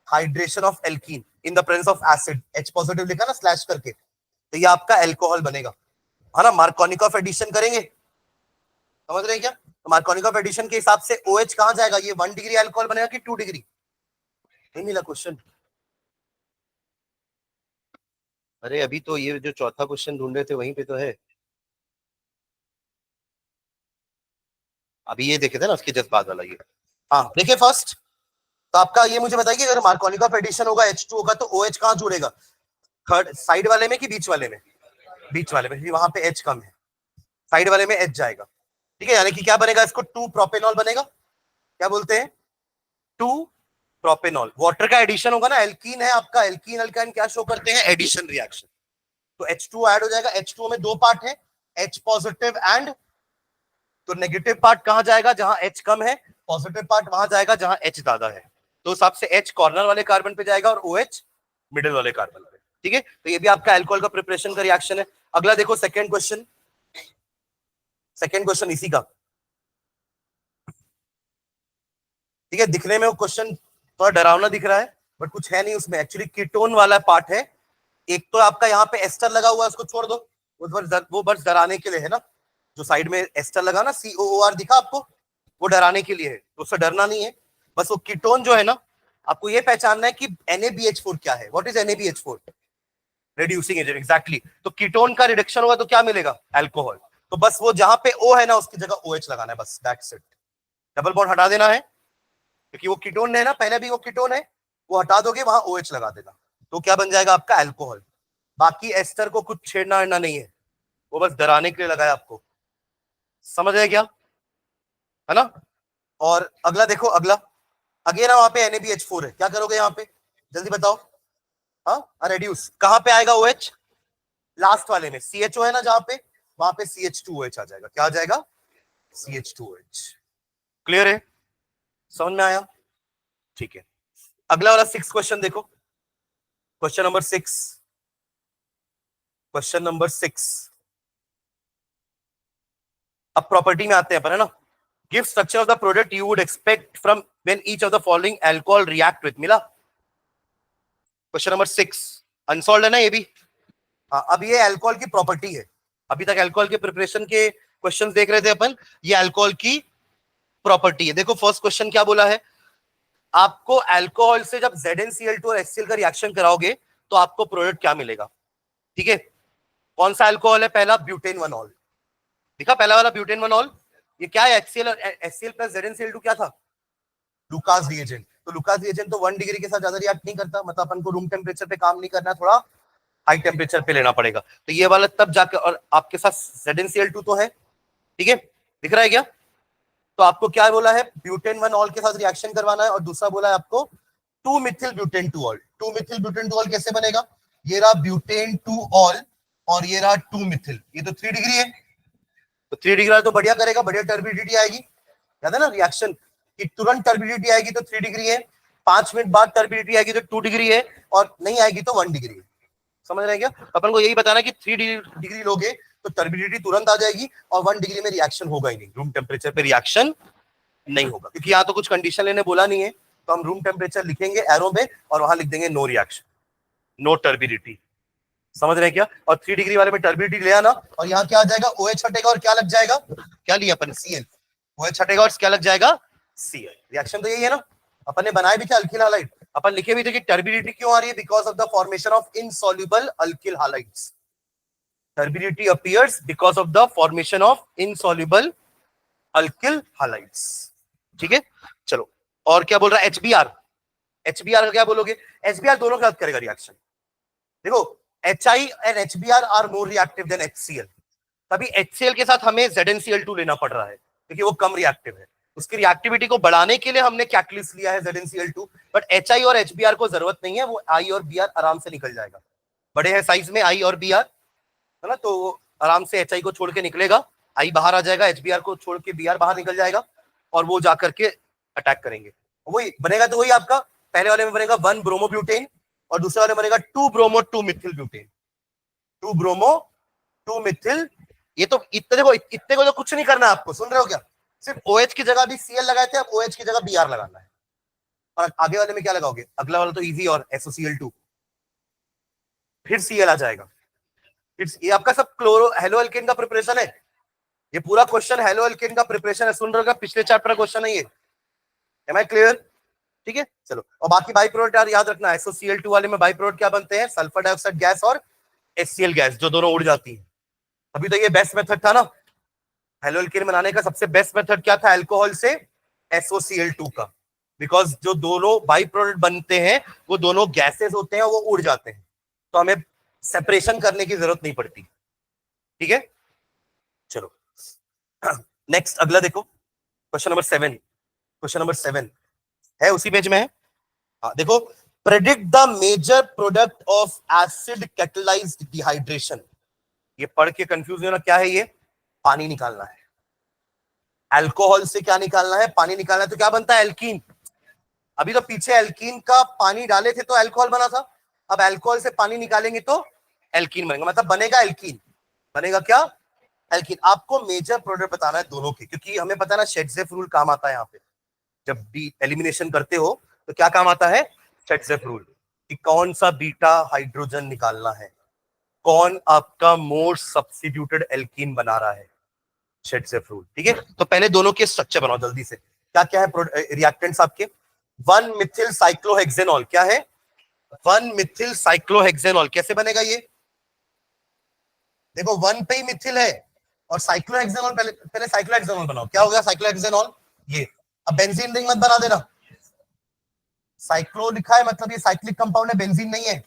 hydration of alkene in the presence of acid, H positive लिखा ना स्लैश करके, तो ये आपका अल्कोहल बनेगा, है ना। मार्कोनिकॉफ एडिशन करेंगे, समझ रहे हैं क्या। तो मार्कोनिकॉफ एडिशन के हिसाब से OH कहां जाएगा, ये 1 डिग्री अल्कोहल बनेगा कि 2 डिग्री, नहीं मिला क्वेश्चन। अरे अभी तो ये जो चौथा क्वेश्चन ढूंढ रहे थे वहीं पे तो है, अभी ये देखे थे ना उसके जस्ट बाद वाला ये। हाँ देखिए फर्स्ट, तो आपका ये मुझे बताइए अगर मार्कोनिकॉफ एडिशन होगा H2 होगा तो OH कहां जुड़ेगा, थर्ड साइड वाले में कि बीच वाले में, बीच वाले में, वहां पे H कम है, साइड वाले में H जाएगा, ठीक है। यानी कि क्या बनेगा, इसको 2 प्रोपेनॉल बनेगा, क्या बोलते हैं 2 प्रोपेनॉल। वाटर का एडिशन होगा ना, एल्कीन है आपका, एल्कीन अल्काइन क्या शो करते हैं, एडिशन रिएक्शन, तो H2 ऐड हो जाएगा। H2 में दो पार्ट है, H पॉजिटिव एंड, तो नेगेटिव पार्ट कहां जाएगा, जहां H कम है, पॉजिटिव पार्ट वहां जाएगा जहां H ज्यादा है। तो हिसाब से H कॉर्नर वाले कार्बन पे जाएगा और OH मिडिल वाले कार्बन पे, ठीक है। तो ये भी आपका अल्कोहल का प्रिपरेशन का रिएक्शन है। अगला देखो सेकंड क्वेश्चन, सेकंड क्वेश्चन इसी का, ठीक है। दिखने में वो क्वेश्चन थोड़ा डरावना दिख रहा है बट कुछ है नहीं उसमें, एक्चुअली कीटोन वाला पार्ट है। एक तो आपका यहाँ पे एस्टर लगा हुआ है, उसको छोड़ दो, वो बस डराने के लिए है ना, जो साइड में एस्टर लगा ना COOR दिखा आपको, वो डराने के लिए है, तो उससे डरना नहीं है। बस वो कीटोन जो है ना, आपको ये पहचानना है कि NaBH4 क्या है। What is NaBH4, reducing agent, exactly. तो कीटोन का रिडक्शन होगा तो क्या मिलेगा, अल्कोहल। तो बस वो जहां पे O है ना उसकी जगह OH लगाना है, बस दैट्स इट। डबल बॉन्ड हटा देना है क्योंकि वो कीटोन है ना, पहले भी वो कीटोन है, वो हटा दोगे वहां OH लगा देना, तो क्या बन जाएगा आपका अल्कोहल। बाकी एस्टर को कुछ छेड़ना वेड़ना नहीं है, वो बस डराने के लिए लगाया आपको, समझ रहे क्या, है ना। और अगला देखो, अगला अगेन वहां पे NaBH4 है, क्या करोगे यहाँ पे, जल्दी बताओ। हाँ रेड्यूस कहां पे आएगा, OH लास्ट वाले में, CHO है ना जहां पे, वहां पे CH2OH आ जाएगा, क्या आ जाएगा CH2OH। क्लियर है? समझ में आया? ठीक है, अगला वाला 6 क्वेश्चन देखो। Question number 6, question number 6। अब प्रॉपर्टी में आते हैं अपन, है ना। Give structure of the product you would expect from when each of the following alcohol react with. मिला? क्वेश्चन नंबर 6 अनसॉल्व्ड है ना ये भी। हाँ, अब ये अल्कोहल की प्रॉपर्टी है। अभी तक अल्कोहल के प्रिपरेशन के क्वेश्चंस देख रहे थे अपन, ये अल्कोहल की प्रॉपर्टी है। देखो फर्स्ट क्वेश्चन क्या बोला है, आपको अल्कोहल से जब ZnCl2 और HCl का रिएक्शन कराओगे तो आपको प्रोडक्ट क्या मिलेगा। ठीक है, कौन सा अल्कोहल है? पहला ब्यूटेन-1-ऑल। दिखा पहला वाला ब्यूटेन-1-ऑल। ये क्या है? HCl और HCl प्लस ZnCl2 क्या था? Lucas reagent. तो लुकास रिएजेंट तो 1 डिग्री के साथ ज्यादा रिएक्ट नहीं करता, मतलब अपन को रूम टेम्परेचर पे काम नहीं करना, थोड़ा हाई टेम्परेचर पे लेना पड़ेगा। तो ये वाला तब जाकर, और आपके साथ ZnCl2 तो है, ठीक है, दिख रहा है क्या? तो आपको क्या बोला है? ब्यूटेन-1-ऑल के साथ रिएक्शन करवाना है, और दूसरा बोला है आपको 2-मिथिल-ब्यूटेन-2-ऑल। 2-मिथिल-ब्यूटेन-2-ऑल कैसे बनेगा? ये रहा ब्यूटेन-2-ऑल और ये रहा 2-मिथिल, ये तो 3 डिग्री है, तो 3 डिग्री तो बढ़िया करेगा, बढ़िया टर्बिडिटी आएगी। याद है ना रिएक्शन कि तुरंत टर्बिडिटी आएगी तो 3 डिग्री है, 5 मिनट बाद टर्बिडिटी आएगी तो 2 डिग्री है, और नहीं आएगी तो 1 डिग्री है। समझ रहे हैं क्या? अपन को यही बताना कि 3 डिग्री लोगे तो टर्बिडिटी तुरंत आ जाएगी, और 1 डिग्री में रिएक्शन होगा ही नहीं, रूम टेम्परेचर पे रिएक्शन नहीं होगा, क्योंकि यहाँ तो कुछ कंडीशन लेने बोला नहीं है। तो हम रूम टेम्परेचर लिखेंगे एरो में, और वहां लिख देंगे नो रिएक्शन, नो टर्बिडिटी। समझ रहे हैं क्या? और 3 डिग्री वाले में टर्बिडिटी ले आना, और यहाँ क्या आ जाएगा? OH हटेगा और क्या लग जाएगा? क्या लिया अपन? Cl। OH हटेगा और क्या लग जाएगा? Cl। रिएक्शन तो यही है ना, अपन ने बनाए भी थे अल्किल हालाइड, अपन लिखे भी थे कि टर्बिडिटी क्यों आ रही है? Because of the formation of insoluble alkyl halides. Turbidity appears because of the formation of insoluble alkyl halides. ठीक है, चलो और क्या बोल रहा है? HBr। HBr का क्या बोलोगे? HBr दोनों के साथ करेगा रिएक्शन। देखो HI and HBr are more reactive than HCl। तभी HCl के साथ हमें ZnCl2 लेना पड़ रहा है, क्योंकि वो कम रिएक्टिव है। उसकी रिएक्टिविटी को बढ़ाने के लिए हमने कैटलिस्ट लिया है ZnCl2, बट HI और HBr को जरूरत नहीं है, वो I और Br आराम से निकल जाएगा। बड़े हैं साइज में I और Br, है ना, तो आराम से HI को छोड़ के निकलेगा, I बाहर आ जाएगा, HBr को छोड़ के Br बाहर निकल जाएगा, और वो जाकर के अटैक करेंगे। वही बनेगा, तो वही आपका पहले वाले में बनेगा 1 ब्रोमोब्यूटेन, और दूसरे वाले में बनेगा 2 bromo 2 Mithil butane. 2 bromo 2 Mithil. ये तो इतने को तो कुछ नहीं करना है आपको, सुन रहे हो क्या? सिर्फ OH की जगह भी Cl लगाए थे, अब OH की जगह Br लगाना है। और आगे वाले में क्या लगाओगे? अगला वाला तो इजी, और SOCl2, फिर Cl आ जाएगा। ये आपका सब क्लोरो हेलो एल्केन का प्रिपरेशन है। ये पूरा क्वेश्चन हेलो एल्केन का प्रिपरेशन है, सुन रहे हो? पिछले चैप्टर का क्वेश्चन है ये। Am I clear? ठीक है, चलो। और बाकी बाई प्रोडक्ट याद रखना, SOCl2 वाले में बाई प्रोडक्ट क्या बनते हैं? सल्फर डाइऑक्साइड गैस और HCl गैस, जो दोनों उड़ जाती है। अभी तो ये बेस्ट मेथड था ना, हेलो एल्केन बनाने का सबसे बेस्ट मेथड क्या था? अल्कोहल से SOCl2 का, बिकॉज जो दोनों बाई प्रोडक्ट बनते हैं वो दोनों गैसेस होते हैं, वो उड़ जाते हैं, तो हमें सेपरेशन करने की जरूरत नहीं पड़ती। ठीक है, चलो नेक्स्ट अगला देखो, क्वेश्चन नंबर 7। क्वेश्चन नंबर 7 है उसी पेज में है। हाँ देखो, predict the major product of acid catalysed dehydration. ये पढ़ के कंफ्यूज होना, क्या है ये? पानी निकालना है। अल्कोहल से क्या निकालना है? पानी निकालना है। तो क्या बनता है? एल्कीन। अभी तो पीछे एल्कीन का पानी डाले थे तो अल्कोहल बना था, अब अल्कोहल से पानी निकालेंगे तो एल्कीन बनेगा, मतलब बनेगा एल्कीन। बनेगा क्या? एल्कीन। आपको मेजर प्रोडक्ट बताना है दोनों के, क्योंकि हमें पता है ना शेट्जेफ रूल काम आता है यहाँ पे। जब भी एलिमिनेशन करते हो तो क्या काम आता है? शेट्जेफ रूल, कि कौन सा बीटा हाइड्रोजन निकालना है, कौन आपका मोस्ट सब्स्टिट्यूटेड एल्कीन बना रहा है, शेट्जेफ रूल। ठीक है, तो पहले दोनों के स्ट्रक्चर बनाओ जल्दी से। क्या क्या है रिएक्टेंट्स आपके? 1 मिथिल साइक्लोहेक्सेनॉल। क्या है? 1 मिथिल साइक्लोहेक्सेनॉल। कैसे बनेगा ये? देखो 1 पे ही मिथिल है, और साइक्लोहेक्सेनॉल पहले साइक्लोहेक्सेनॉल बनाओ। क्या हो गया साइक्लोहेक्सेनॉल? ये। अब बेंजीन रिंग मत बना देना, साइक्लो लिखा है मतलब ये साइक्लिक कंपाउंड है, बेंजीन नहीं है,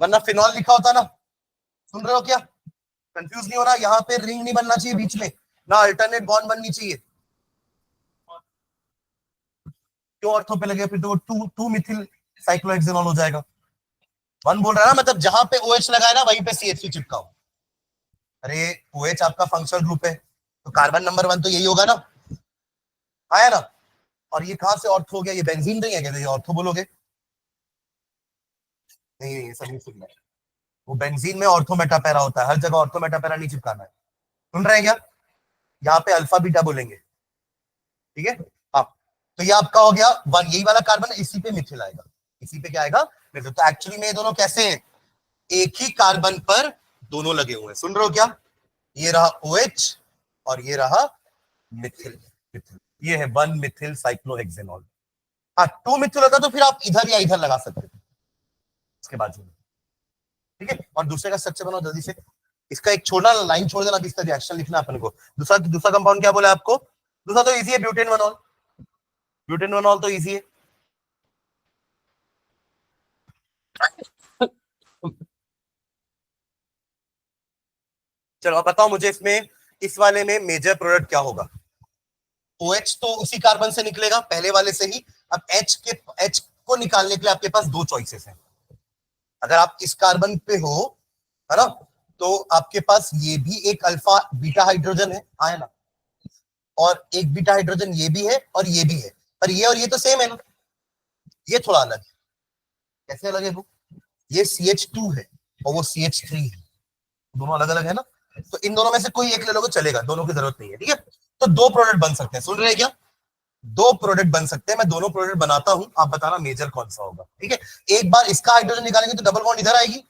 वरना फिनॉल लिखा होता ना। सुन रहे हो क्या? कंफ्यूज नहीं हो रहा? यहाँ पे रिंग नहीं बनना चाहिए बीच में, ना अल्टरनेट बॉन्ड बननी चाहिए। क्यों ऑर्थो पे लगे? फिर तो 2 मिथिल साइक्लोहेक्सेनॉल हो जाएगा। 1 बोल रहा है ना, मतलब जहां पे OH लगाए ना वहीं पे CH3 चिपकाओ। अरे OH आपका फंक्शनल ग्रुप है, तो कार्बन नंबर 1 तो यही होगा ना, आया ना। और ये कहां से ऑर्थो हो गया, ये बेंजीन नहीं है क्या, ये ऑर्थो बोलोगे? नहीं नहीं, ये सब नहीं सुनना है। वो बेंजीन में ऑर्थो मेटापेरा होता है, हर जगह ऑर्थो मेटापेरा नहीं चिपकाना है। सुन रहे हैं क्या? यहाँ पे अल्फा बीटा बोलेंगे, ठीक है। अब तो ये आपका हो गया 1, यही वाला कार्बन है, इसी पे मिथिल आएगा, इसी पे क्या आएगा, मिथिल। तो एक्चुअली में ये दोनों कैसे हैं, एक ही कार्बन पर दोनों लगे हुए हैं। सुन रहे हो क्या? ये रहा OH और ये रहा मिथिल, मिथिल। ये है 1 मिथिल साइक्लोहेक्सेनॉल। हाँ, 2 मिथिल होता तो फिर आप इधर या इधर लगा सकते थे इसके बाजू में, ठीक है। और दूसरे का स्ट्रक्चर बनाओ जल्दी से। इसका एक छोड़ना, लाइन छोड़ देना, इसका रिएक्शन लिखना अपन को। दूसरा दूसरा कंपाउंड क्या बोला आपको? दूसरा तो इजी है, ब्यूटेन वनॉल। ब्यूटेन वनॉल तो इजी है। चलो बताओ मुझे, इसमें इस वाले में मेजर प्रोडक्ट क्या होगा? OH तो उसी कार्बन से निकलेगा, पहले वाले से ही। अब H को निकालने के लिए आपके पास दो चॉइसेस हैं। अगर आप इस कार्बन पे हो, है ना, तो आपके पास ये भी एक अल्फा बीटा हाइड्रोजन है, आया ना, और एक बीटा हाइड्रोजन ये भी है और ये भी है, पर ये और ये तो सेम है ना, ये थोड़ा अलग है। कैसे अलग है वो? ये CH2 है और वो CH3 है, दोनों अलग अलग है ना। तो इन दोनों में से कोई एक ले लोगे चलेगा, दोनों की जरूरत नहीं है, ठीक है। तो दो प्रोडक्ट बन सकते हैं, सुन रहे हैं क्या? दो प्रोडक्ट बन सकते हैं, मैं दोनों प्रोडक्ट बनाता हूं, आप बताना मेजर कौन सा होगा, ठीक है। एक बार इसका हाइड्रोजन निकालेंगे तो डबल बॉन्ड इधर आएगी,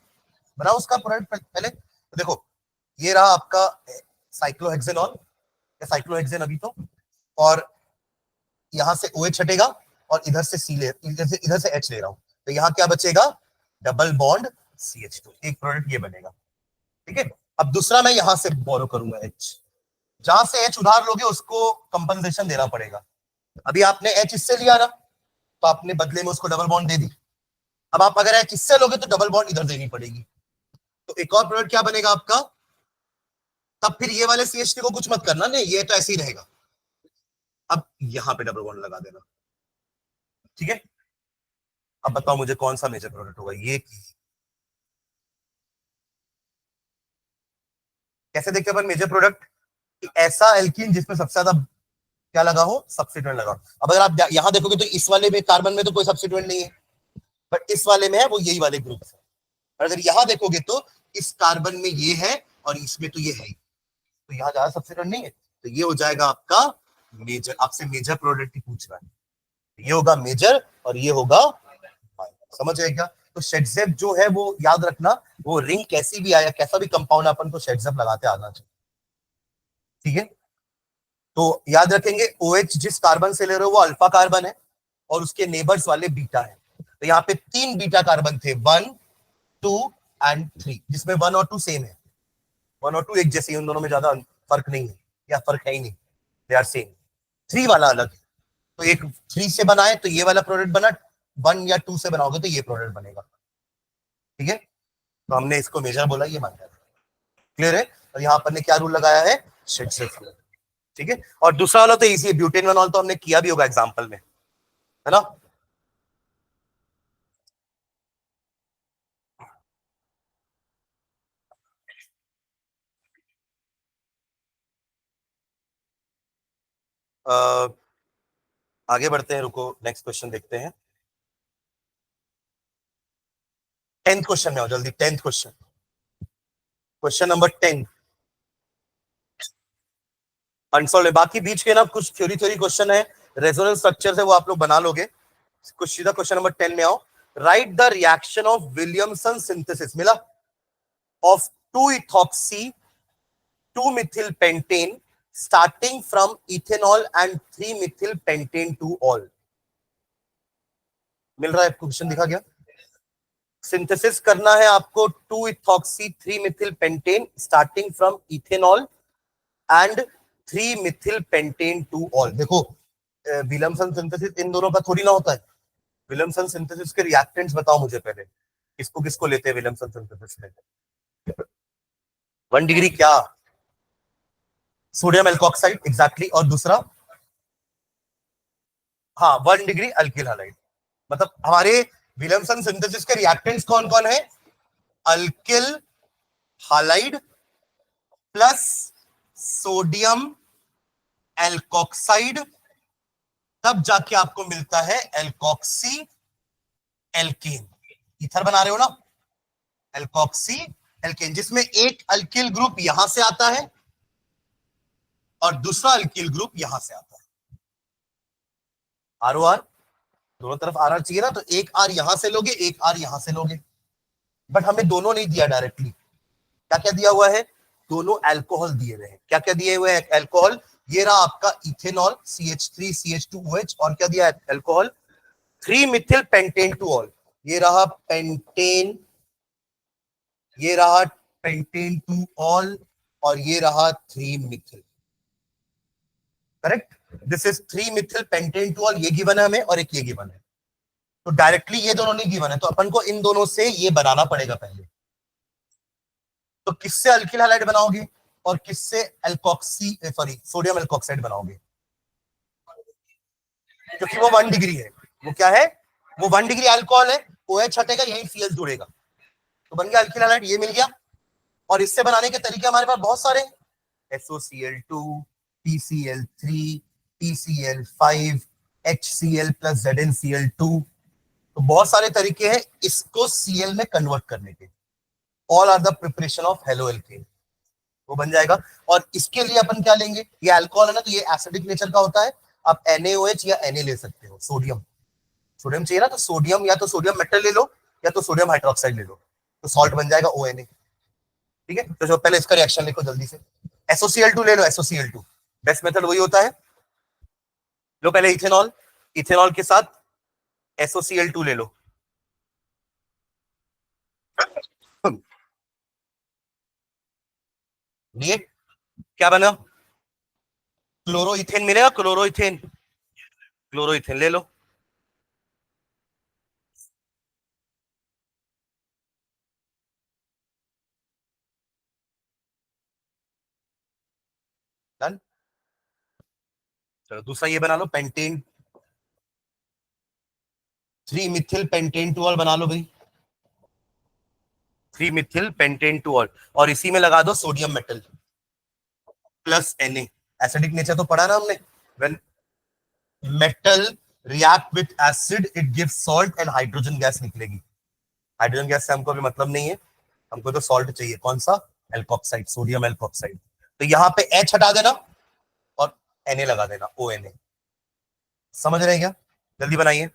बनाओ उसका प्रोडक्ट पहले। तो देखो, ये रहा आपका साइक्लोहेक्सेनॉल या साइक्लोहेक्सेन अभी तो, और यहां से OH हटेगा और इधर से इधर से H ले रहा हूं, तो यहां क्या बचेगा, डबल बॉन्ड CH2, एक प्रोडक्ट ये बनेगा, ठीक है। अब दूसरा मैं यहां से बोरो करूंगा H, जहां से H उधार लोगे उसको कंपनसेशन देना पड़ेगा। अभी आपने H इससे लिया ना, तो आपने बदले में उसको डबल बॉन्ड दे दी। अब आप अगर H इससे लोगे तो डबल बॉन्ड इधर देनी पड़ेगी। तो एक और प्रोडक्ट क्या बनेगा आपका, तब फिर ये वाले CH3 को कुछ मत करना, नहीं ये तो ऐसे ही रहेगा। अब यहां पे डबल बॉन्ड लगा देना, ठीक है। अब बताओ मुझे कौन सा मेजर प्रोडक्ट होगा ये? कैसे देखते हैं अपन मेजर प्रोडक्ट? ऐसा एल्कीन जिसमें सबसे ज्यादा क्या लगा हो, सब्स्टिट्यूएंट लगा। अब अगर आप यहां देखोगे तो इस वाले में कार्बन में तो कोई सब्स्टिट्यूएंट नहीं है, बट इस वाले में है, वो यही वाले ग्रुप है। और अगर यहां देखोगे तो इस कार्बन में ये है और इसमें तो ये है, तो यहाँ ज्यादा सब्स्टिट्यूएंट नहीं है, तो ये हो जाएगा आपका मेजर। आपसे मेजर प्रोडक्ट ही पूछ रहा है, ये होगा मेजर और ये होगा माइनर, समझ गए क्या? तो शेडजेप जो है वो याद रखना, वो रिंग कैसी भी आया, कैसा भी कंपाउंड अपन को शेडजेप लगाते आना चाहिए, ठीक है। तो याद रखेंगे OH जिस कार्बन से ले रहे हो वो अल्फा कार्बन है और उसके नेबर्स वाले बीटा है। तो यहाँ पे 3 बीटा कार्बन थे, 1, 2 एंड 3, जिसमें 1 और 2 सेम है। 1 और 2 एक जैसे ही, उन दोनों में ज्यादा फर्क नहीं है, या फर्क है ही नहीं, दे आर सेम। 3 वाला अलग है, तो एक 3 से बनाए तो ये वाला प्रोडक्ट बना, 1 या 2 से बनाओगे तो ये प्रोडक्ट बनेगा, ठीक है। तो हमने इसको मेजर बोला, ये मानना है, क्लियर है। और यहाँ पर ने क्या रूल लगाया है, शेडजेप रूल, ठीक है। और दूसरा वाला तो इजी है, ब्यूटेन वनॉल तो हमने किया भी होगा एग्जाम्पल में, है ना। आगे बढ़ते हैं, रुको नेक्स्ट क्वेश्चन देखते हैं। 10th क्वेश्चन में आओ जल्दी, 10th question, question number 10 unsolved है। बाकी बीच के ना कुछ थ्योरी थ्योरी क्वेश्चन है, रेजोनेंस स्ट्रक्चर है, वो आप लोग बना लोगे। कुछ सीधा क्वेश्चन नंबर 10 में आओ। Write the reaction of Williamson synthesis, मिला, of 2 ethoxy 2 methyl pentane starting from ethanol and 3 methyl pentane two ol. मिल रहा है आपको, क्वेश्चन दिखा गया। सिंथेसिस करना है आपको 2 ethoxy 3 methyl pentane starting from ethanol and 3 methyl pentane two all. देखो विलियमसन सिंथेसिस इन दोनों का थोड़ी ना होता है। विलियमसन सिंथेसिस के रिएक्टेंट्स बताओ मुझे पहले, किसको किसको लेते हैं विलियमसन सिंथेसिस में? 1 डिग्री क्या, सोडियम एल्कोक्साइड, एग्जैक्टली। और दूसरा, हाँ 1 डिग्री अल्किल हाइलाइड। मतलब हमारे विलियमसन सिंथेसिस के रिएक्टेंट्स कौन कौन है? Alkyl halide plus sodium alkoxide, तब जाके आपको मिलता है एल्कोक्सी एल्केन। ईथर बना रहे हो ना, एल्कोक्सी एल्केन, जिसमें एक अल्किल ग्रुप यहां से आता है और दूसरा अल्किल ग्रुप यहां से आता है। आर ओ आर, दोनों तरफ आर आर चाहिए ना, तो एक आर यहां से लोगे, एक आर यहां से लोगे। बट हमें दोनों नहीं दिया डायरेक्टली। क्या क्या दिया हुआ है? दोनों अल्कोहल दिए हुए हैं। क्या क्या दिए हुए हैं अल्कोहल? ये रहा आपका इथेनॉल CH3CH2OH, और क्या दिया है alcohol? 3 methyl pentane two all. ये रहा पेंटेन, ये रहा पेंटेन टू ऑल, और ये रहा 3 Mithil. Correct, this is 3 methyl pentane two all. ये गिवन है हमें, और एक ये गिवन है। तो डायरेक्टली ये दोनों नहीं गिवन है, तो अपन को इन दोनों से ये बनाना पड़ेगा पहले। तो किससे अल्किल हैलाइड बनाओगे और किससे एल्कोक्सी सॉरी सोडियम एल्कोक्साइड बनाओगे? क्योंकि वो 1 डिग्री है। वो क्या है? वो 1 डिग्री अल्कोहल है। OH हटेगा, यही Cl जुड़ेगा, तो बन गया अल्किल हैलाइड। ये मिल गया। और इससे बनाने के तरीके हमारे पास बहुत सारे हैं। SOCl2, PCl3, PCl5, HCl plus ZnCl2। तो बहुत सारे तरीके हैं इसको Cl में कन्वर्ट करने के। All are the preparation of halo alkane, वो बन जाएगा। और इसके लिए अपन क्या लेंगे? ये अल्कोहल है ना, तो ये एसिडिक नेचर का होता है। आप NaOH या Na ले सकते हो। सोडियम, सोडियम चाहिए ना, तो सोडियम, या तो सोडियम मेटल ले लो या तो सोडियम हाइड्रोक्साइड ले लो, तो सॉल्ट बन जाएगा ONA। ठीक है, तो जो पहले इसका रिएक्शन लिखो जल्दी से। SOCl2 ले लो, SOCl2 बेस्ट मेथड वही होता है। लो पहले इथेनॉल, इथेनॉल के साथ SOCl2 ले लो। ये क्या बना? क्लोरोइथेन मिलेगा, क्लोरोइथेन, क्लोरोइथेन ले लो। डन। चलो दूसरा ये बना लो, pentane 3 methyl pentane two ol बना लो भाई। 3 मिथिल पेंटेन टू ऑल, और इसी में लगा दो sodium metal plus Na। Acidic nature तो पढ़ा ना हमने। When metal react with acid it gives salt and hydrogen gas निकलेगी। हाइड्रोजन गैस से हमको भी मतलब नहीं है, हमको तो सॉल्ट चाहिए। कौन सा? Alkoxide, sodium alkoxide. तो यहाँ पे H हटा देना और Na लगा देना, ONA। समझ रहे हैं क्या? जल्दी बनाइए।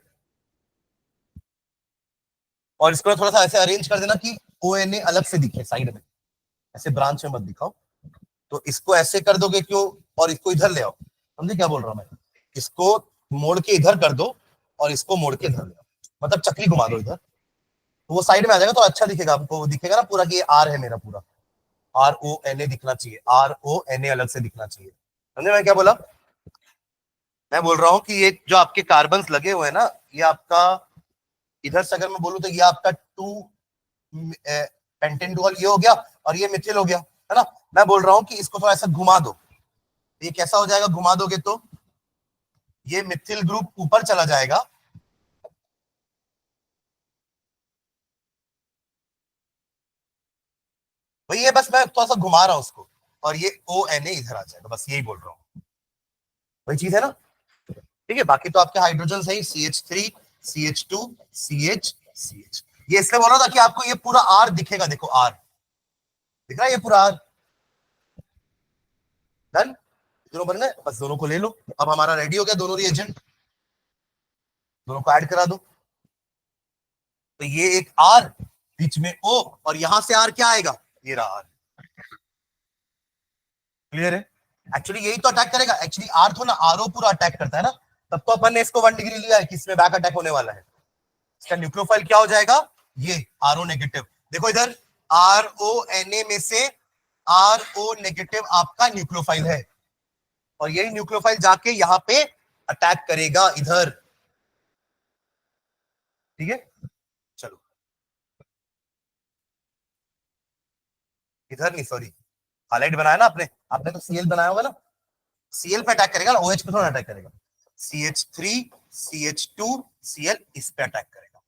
और इसको थोड़ा सा ऐसे अरेंज कर देना कि ONA अलग से दिखे साइड में, ऐसे ब्रांच में मत दिखाओ। तो इसको ऐसे कर दोगे क्यों, और इसको इधर ले आओ। समझे क्या बोल रहा हूं मैं? इसको मोड़ के इधर कर दो और इसको मोड़ के इधर ले आओ, मतलब चक्री घुमा दो इधर, तो वो साइड में आ जाएगा, तो अच्छा दिखेगा आपको। दिखेगा ना पूरा कि ये आर है मेरा पूरा। RONA दिखना चाहिए, RONA अलग से दिखना चाहिए। समझे मैं क्या बोला? मैं बोल रहा हूँ कि ये जो आपके कार्बन लगे हुए हैं ना, ये आपका इधर से अगर मैं बोलूँ तो ये आपका 2 पेंटेन डुअल ये हो गया, और ये मिथिल हो गया, है ना। मैं बोल रहा हूँ कि इसको थोड़ा ऐसा घुमा दो। ये कैसा हो जाएगा घुमा दोगे तो? ये मिथिल ग्रुप ऊपर चला जाएगा, वही है, बस मैं थोड़ा सा घुमा रहा हूं उसको, और ये ONA इधर आ जाएगा, बस यही बोल रहा हूँ। वही चीज है ना। ठीक है, बाकी तो आपके हाइड्रोजन सही, CH3 CH2 CH CH। ये इसलिए बोल रहा था कि आपको ये पूरा R दिखेगा। देखो R दिख रहा है, ये पूरा R। डन, दोनों बन गए, बस दोनों को ले लो। अब हमारा रेडी हो गया, दोनों रिएजेंट, दोनों को ऐड करा दो। तो ये एक R, बीच में O, और यहां से R क्या आएगा? ये रहा R। क्लियर है? एक्चुअली यही तो अटैक करेगा। एक्चुअली R तो ना RO पूरा अटैक करता है ना, तब तो अपन ने इसको 1 डिग्री लिया है कि इसमें बैक अटैक होने वाला है। इसका न्यूक्लियोफाइल क्या हो जाएगा? ये RO नेगेटिव। देखो इधर RONA में से RO नेगेटिव आपका न्यूक्लियोफाइल है, और यही न्यूक्लियोफाइल जाके यहाँ पे अटैक करेगा इधर। ठीक है, चलो इधर नहीं, सॉरी, हाईलाइट बनाया ना आपने, आपने तो Cl बनाया होगा ना। Cl पे अटैक करेगा ना, OH पे थोड़ा अटैक करेगा। CH3 CH2 Cl इस पे अटैक करेगा।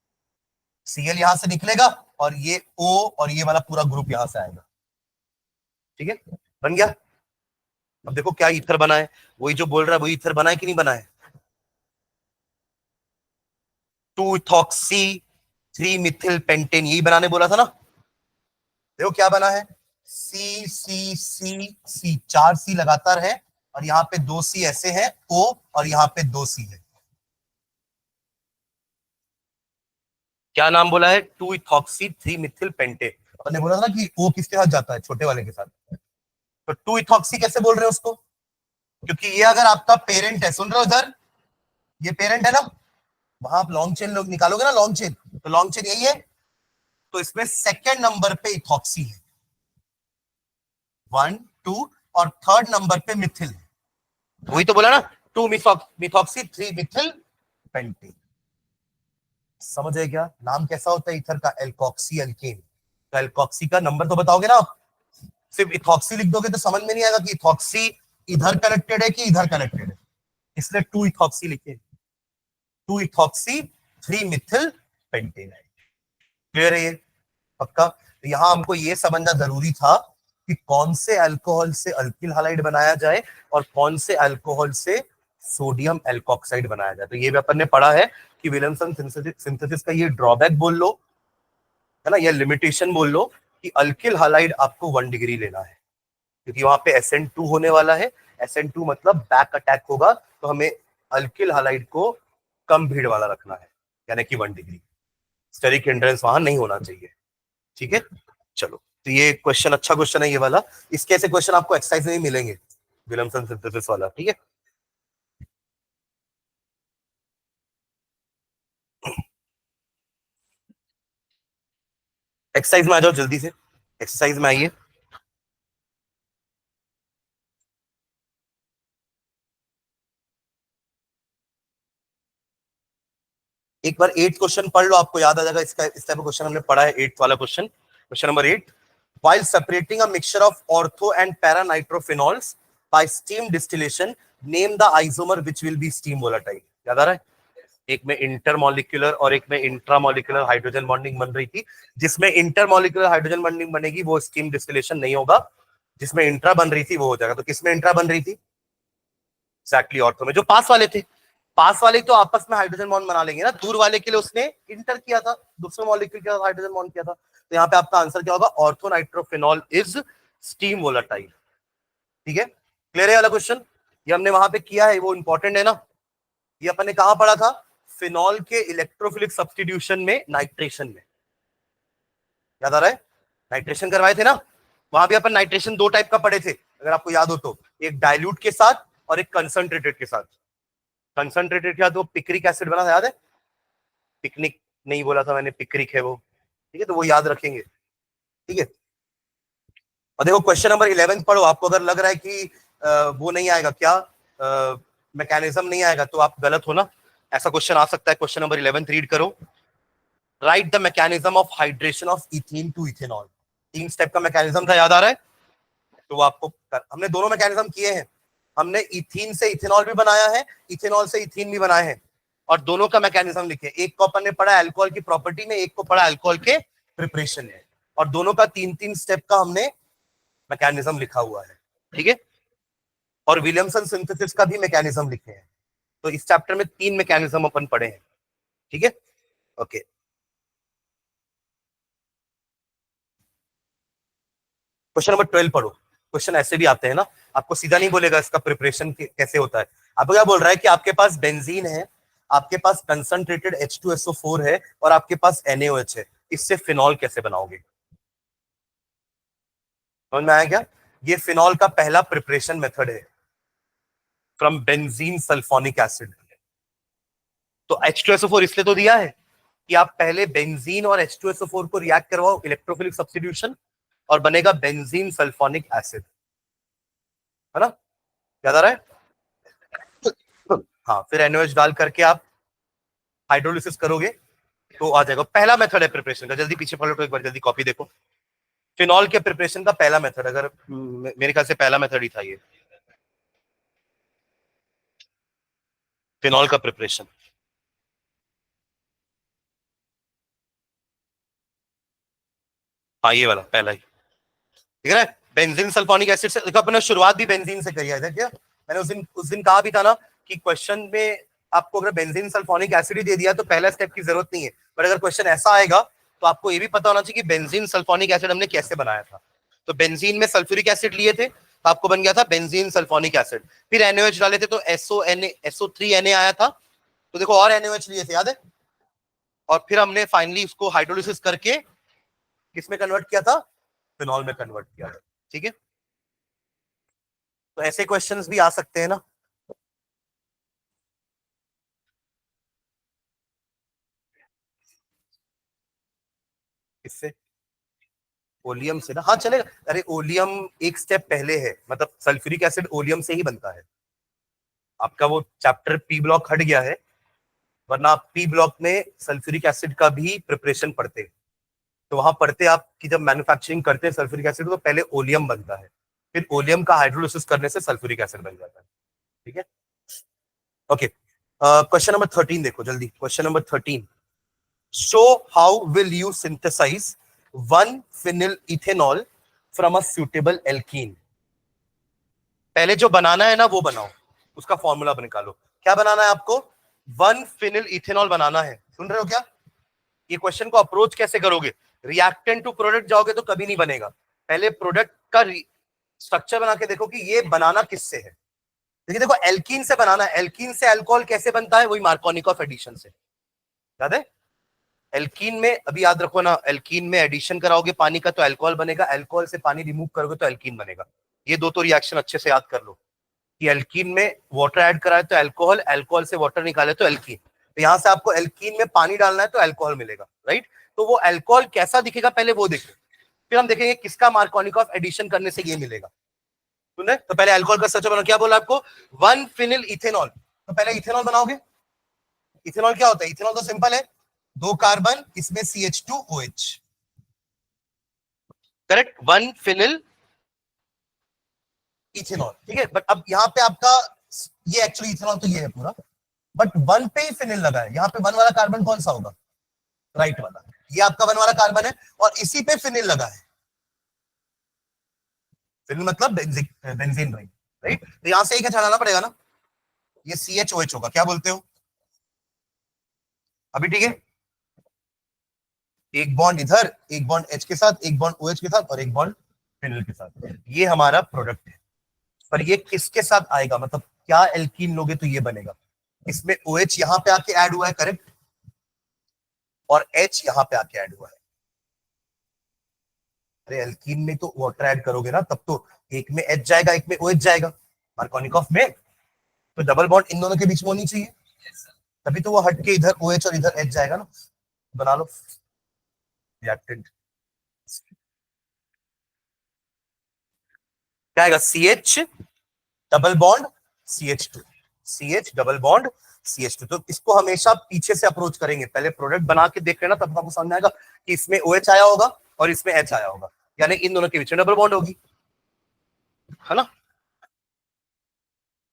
Cl यहां से निकलेगा, और ये O और ये वाला पूरा ग्रुप यहां से आएगा। ठीक है, बन गया। अब देखो क्या ईथर बना है, वही जो बोल रहा है वही ईथर बना है कि नहीं बना है। 2 इथॉक्सी 3 मिथिल पेंटेन, यही बनाने बोला था ना। देखो क्या बना है, सी सी सी सी, 4 C लगातार है, और यहाँ पे 2 C ऐसे है, O, और यहाँ पे 2 C है। क्या नाम बोला है, 2 इथॉक्सी 3 मिथिल पेंटे। अपने बोला था ना कि O किसके साथ जाता है, छोटे वाले के साथ। तो 2 इथॉक्सी कैसे बोल रहे हैं उसको, क्योंकि ये अगर आपका पेरेंट है, सुन रहे हो इधर, ये पेरेंट है ना, वहां आप लॉन्ग चेन लोग निकालोगे ना, लॉन्ग चेन, तो लॉन्ग चेन यही है, तो इसमें सेकेंड नंबर पे इथॉक्सी है, 1 2, और थर्ड नंबर पे मिथिल है। वही तो बोला ना, 2 मिथॉक्सी 3 मिथिल पेंटेन। समझ आए क्या, नाम कैसा होता है इथर का, एल्कोक्सी अल्केन। तो एल्कोक्सी का नंबर तो बताओगे ना आप, सिर्फ इथॉक्सी लिख दोगे तो समझ में नहीं आएगा कि इथॉक्सी इधर कनेक्टेड है कि इधर कनेक्टेड है, इसलिए 2 इथॉक्सी लिखे, 2 इथॉक्सी 3 मिथिल पेंटेन है। क्लियर है ये, पक्का। तो यहां हमको ये समझना जरूरी था कि कौन से अल्कोहल से अल्किल हैलाइड बनाया जाए और कौन से अल्कोहल से सोडियम एल्कोक्साइड बनाया जाए। तो ये भी अपन ने पढ़ा है कि विलियमसन सिंथेसिस का ये ड्रॉबैक बोल लो, है ना, ये लिमिटेशन बोल लो, कि अल्किल हैलाइड आपको 1 डिग्री लेना है, क्योंकि वहां पे SN2 होने वाला है। SN2 मतलब बैक अटैक होगा, तो हमें अल्किल हैलाइड को कम भीड़ वाला रखना है, यानी कि 1 डिग्री। स्टेरिक हिंड्रेंस वहां नहीं होना चाहिए। ठीक है, चलो। तो ये क्वेश्चन अच्छा क्वेश्चन है ये वाला, इसके ऐसे क्वेश्चन आपको एक्सरसाइज में भी मिलेंगे, विलियमसन सिंथेसिस वाला। ठीक है, एक्सरसाइज में आ जाओ जल्दी से, एक्सरसाइज में आइए। एक बार 8th क्वेश्चन पढ़ लो, आपको याद आ जाएगा, इसका इस टाइप का क्वेश्चन हमने पढ़ा है, 8th वाला question, question number 8। While separating a mixture of ortho and para-nitrophenols by steam distillation, name the isomer which will be steam volatile। याद आ रहा है, एक में इंटरमोलिकुलर और एक में इंट्रामोलिकुलर हाइड्रोजन बॉन्डिंग बन रही थी। जिसमें इंटरमोलिकुलर हाइड्रोजन बॉन्डिंग बनेगी वो स्टीम डिस्टिलेशन नहीं होगा, जिसमें इंट्रा बन रही थी वो हो जाएगा। तो किसमें इंट्रा बन रही थी, एक्जैक्टली ऑर्थो में। जो पास वाले थे, पास वाले तो आपस में हाइड्रोजन बॉन्ड बना लेंगे ना, दूर वाले के लिए उसने इंटर किया था, दूसरे मॉलिक्यूल के साथ हाइड्रोजन बॉन्ड किया था। तो यहाँ पे आपका आंसर क्या होगा, ortho nitrophenol is steam volatile. ठीक है, क्लियर है वाला क्वेश्चन, ये हमने वहां पे किया है, वो इंपॉर्टेंट है ना। ये अपन ने कहां पढ़ा था, फिनॉल के इलेक्ट्रोफिलिक सब्स्टिट्यूशन में, नाइट्रेशन में। याद आ रहा है, नाइट्रेशन करवाए थे ना, वहां भी अपन नाइट्रेशन 2 टाइप का पढ़े थे, अगर आपको याद हो तो, एक डाइल्यूट के साथ और एक कंसंट्रेटेड के साथ। कंसंट्रेटेड के साथ वो पिक्रिक एसिड बना था, याद है, पिकनिक नहीं बोला था मैंने, पिक्रिक है वो। ठीक है, तो वो याद रखेंगे। ठीक है, और देखो क्वेश्चन नंबर 11 पढ़ो, आपको अगर लग रहा है कि वो नहीं आएगा, क्या मैकेनिज्म नहीं आएगा, तो आप गलत हो ना। ऐसा क्वेश्चन आ सकता है, क्वेश्चन नंबर 11 रीड करो। Write the mechanism of hydration of ethene to ethanol. 3 step का मैकेनिज्म था, याद आ रहा है, तो वो आपको हमने दोनों मैकेनिज्म किए हैं, हमने इथीन से इथेनॉल भी बनाया है, इथेनॉल से इथीन भी बनाए हैं, और दोनों का मैकेनिज्म लिखे। एक को अपन ने पढ़ा अल्कोहल की प्रॉपर्टी में, एक को पढ़ा अल्कोहल के प्रिपरेशन में, और दोनों का 3 3 स्टेप का हमने मैकेनिज्म लिखा हुआ है। ठीक है, और विलियमसन सिंथेसिस का भी मैकेनिज्म लिखे हैं। तो इस चैप्टर में 3 मैकेनिज्म अपन पढ़े हैं। ठीक है, ओके। क्वेश्चन नंबर 12 पढ़ो। क्वेश्चन ऐसे भी आते हैं ना, आपको सीधा नहीं बोलेगा इसका प्रिपरेशन कैसे होता है। आपको क्या बोल रहा है कि आपके पास बेंजीन है, आपके पास कंसंट्रेटेड H2SO4 है, और आपके पास NaOH है, इससे फिनॉल कैसे बनाओगे। समझ में आया क्या, ये फिनॉल का पहला प्रिपरेशन मेथड है, फ्रॉम बेंजीन सल्फोनिक एसिड। तो H2SO4 इसलिए तो दिया है कि आप पहले बेंजीन और H2SO4 को रिएक्ट करवाओ, इलेक्ट्रोफिलिक सब्स्टिट्यूशन, और बनेगा बेंजीन सल्फोनिक एसिड, है ना, याद आ रहा है। हाँ, फिर NaOH डाल करके आप हाइड्रोलिसिस करोगे तो आ जाएगा। पहला मेथड है प्रिपरेशन का, जल्दी पीछे पलटो एक बार, जल्दी कॉपी देखो। फिनॉल के प्रिपरेशन का पहला मेथड, अगर मेरे ख्याल से पहला मेथड ही था ये, फिनॉल का प्रिपरेशन। हाँ, ये वाला पहला ही, ठीक है। बेंजीन सल्फोनिक एसिड से, देखो अपने शुरुआत भी बेंजीन से करी है क्या, मैंने उस दिन कहा भी था ना कि क्वेश्चन में आपको अगर बेंजीन सल्फोनिक एसिड ही दे दिया तो पहला स्टेप की जरूरत नहीं है, पर अगर क्वेश्चन ऐसा आएगा तो आपको ये भी पता होना चाहिए कि बेंजीन सल्फोनिक एसिड हमने कैसे बनाया था। तो बेंजीन में सल्फ्यूरिक एसिड लिए थे तो आपको बन गया था बेंजीन सल्फोनिक एसिड, फिर NaOH डाले थे तो SO3Na आया था, तो देखो और NaOH लिए थे, याद है, और फिर हमने फाइनली उसको हाइड्रोलिसिस करके किसमें कन्वर्ट किया था, फिनॉल में कन्वर्ट किया था। ठीक है, तो ऐसे क्वेश्चंस भी आ सकते हैं ना। इससे ओलियम से ना, हाँ चलेगा, अरे ओलियम एक स्टेप पहले है, मतलब सल्फ्यूरिक एसिड ओलियम से ही बनता है। आपका वो चैप्टर पी ब्लॉक हट गया है, वरना आप पी ब्लॉक में सल्फ्यूरिक एसिड का भी प्रिपरेशन पढ़ते हैं, तो वहां पढ़ते आप कि जब मैन्युफैक्चरिंग करते हैं सल्फ्यूरिक एसिड तो पहले ओलियम बनता है, फिर ओलियम का हाइड्रोलिसिस करने से सल्फ्यूरिक एसिड बन जाता है। ठीक है, ओके, क्वेश्चन नंबर 13 देखो जल्दी, question number 13, show how will you synthesise 1 phenyl ethanol from a suitable alkene. पहले जो बनाना है ना वो बनाओ, उसका फॉर्मूला निकालो। क्या बनाना है आपको, 1 फिनिल इथेनॉल बनाना है, सुन रहे हो क्या, ये क्वेश्चन को अप्रोच कैसे करोगे, रिएक्टेंट टू प्रोडक्ट जाओगे तो कभी नहीं बनेगा, पहले प्रोडक्ट का स्ट्रक्चर बना के देखो कि ये बनाना किससे है। देखिए देखो एल्कीन से बनाना है, एल्कीन से अल्कोहल कैसे बनता है, वही मार्कोनिकॉफ एडिशन से, याद है। एल्कीन में अभी याद रखो ना, एल्कीन में एडिशन कराओगे पानी का तो अल्कोहल बनेगा, अल्कोहल से पानी रिमूव करोगे तो एल्कीन बनेगा। ये दो तो रिएक्शन अच्छे से याद कर लो कि एल्कीन में वाटर ऐड कराए तो अल्कोहल, अल्कोहल से वाटर निकाले तो एल्कीन, तो यहां से आपको एल्कीन में पानी डालना है तो अल्कोहल मिलेगा, राइट। तो वो अल्कोहल कैसा दिखेगा पहले वो देखो, फिर हम देखेंगे किसका मार्कोनिकॉफ एडिशन करने से ये मिलेगा। सुने, तो पहले अल्कोहल का स्ट्रक्चर बनाओ, क्या बोला आपको, 1 फिनिल इथेनॉल, तो पहले इथेनॉल बनाओगे। इथेनॉल क्या होता है, इथेनॉल तो सिंपल है, 2 कार्बन, इसमें CH2OH, करेक्ट, 1 फिनिल इथेनॉल, ठीक है। बट अब यहाँ पे आपका ये एक्चुअली इथेनॉल तो ये है पूरा, बट 1 पे ही फिनिल लगा है, यहाँ पे 1 वाला कार्बन कौन सा होगा, राइट वाला, ये आपका 1 वाला कार्बन है और इसी पे फिनिल लगा है, फिनिल मतलब बेंजीन रिंग, राइट। तो यहां से एक हटाना पड़ेगा ना, ये CHOH होगा, क्या बोलते हो, अभी ठीक है, एक बॉन्ड इधर, एक बॉन्ड H के साथ, एक बॉन्ड OH के साथ और एक बॉन्ड फिनिल के साथ, ये हमारा प्रोडक्ट है। पर ये किसके साथ आएगा, मतलब क्या एल्कीन लोगे तो ये बनेगा, इसमें OH यहां पे आके ऐड हुआ है, करेक्ट, और H यहां पे आके ऐड हुआ है। अरे एल्कीन में तो वाटर ऐड करोगे ना, तब तो एक में H जाएगा एक में OH जाएगा, मार्कोनिकॉफ में तो डबल बॉन्ड इन दोनों के बीच में होनी चाहिए, तभी तो वो हट के इधर OH और इधर H जाएगा ना। बना लो रिएक्टेंट, क्या आएगा, CH double bond CH2, CH double bond CH2। तो इसको हमेशा पीछे से अप्रोच करेंगे, पहले प्रोडक्ट बना के देख लेना, तब आपको समझ में आएगा कि इसमें OH आया होगा और इसमें H आया होगा, यानी इन दोनों के बीच में डबल बॉन्ड होगी, है ना।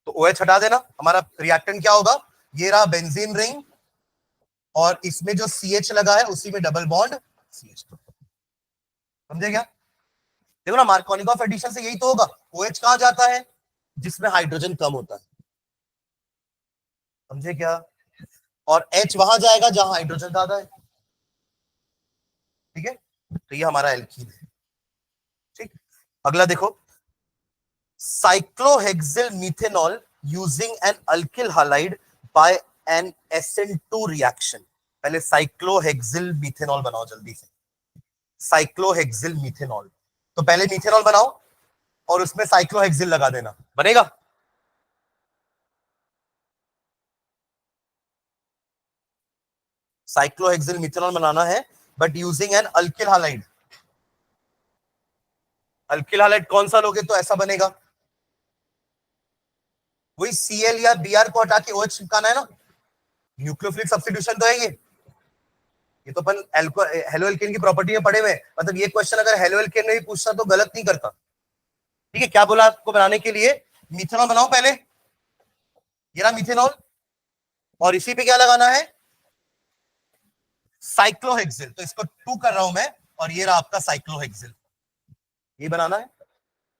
तो OH हटा देना, हमारा रिएक्टेंट क्या होगा, ये रहा बेंजीन रिंग और इसमें जो CH लगा है उसी में डबल बॉन्ड CH2, समझे क्या। देखो ना मार्कोनिकॉफ एडिशन से यही तो होगा, OH कहां जाता है, जिसमें हाइड्रोजन कम होता है, समझे क्या, और H वहां जाएगा जहां हाइड्रोजन ज्यादा है, ठीक है। तो ये हमारा एल्कीन है, ठीक। अगला देखो, cyclohexyl methanol using an alkyl halide by an SN2 reaction. पहले साइक्लोहेक्सिल मिथेनॉल बनाओ जल्दी से, साइक्लोहेक्सिल मिथेनॉल, तो पहले मिथेनॉल बनाओ और उसमें साइक्लोहेक्सिल लगा देना, बनेगा। साइक्लोहेक्सिल मिथेनॉल बनाना है but using an alkyl halide, alkyl halide कौन सा लोगे तो ऐसा बनेगा, वही Cl या Br को हटा के OH चिपकाना है ना, न्यूक्लियोफिलिक सब्स्टिट्यूशन तो है ये तो अपन हेलो एल्केन की प्रॉपर्टी में पढ़े हुए, मतलब ये क्वेश्चन अगर हेलो एल्केन में भी पूछता तो गलत नहीं करता, ठीक है। क्या बोला आपको बनाने के लिए, मिथेनॉल बनाओ पहले, ये रहा मिथेनॉल और इसी पे क्या लगाना है, साइक्लोहेक्सिल, तो इसको 2 कर रहा हूं मैं और ये रहा आपका साइक्लोहेक्सिल, ये बनाना है।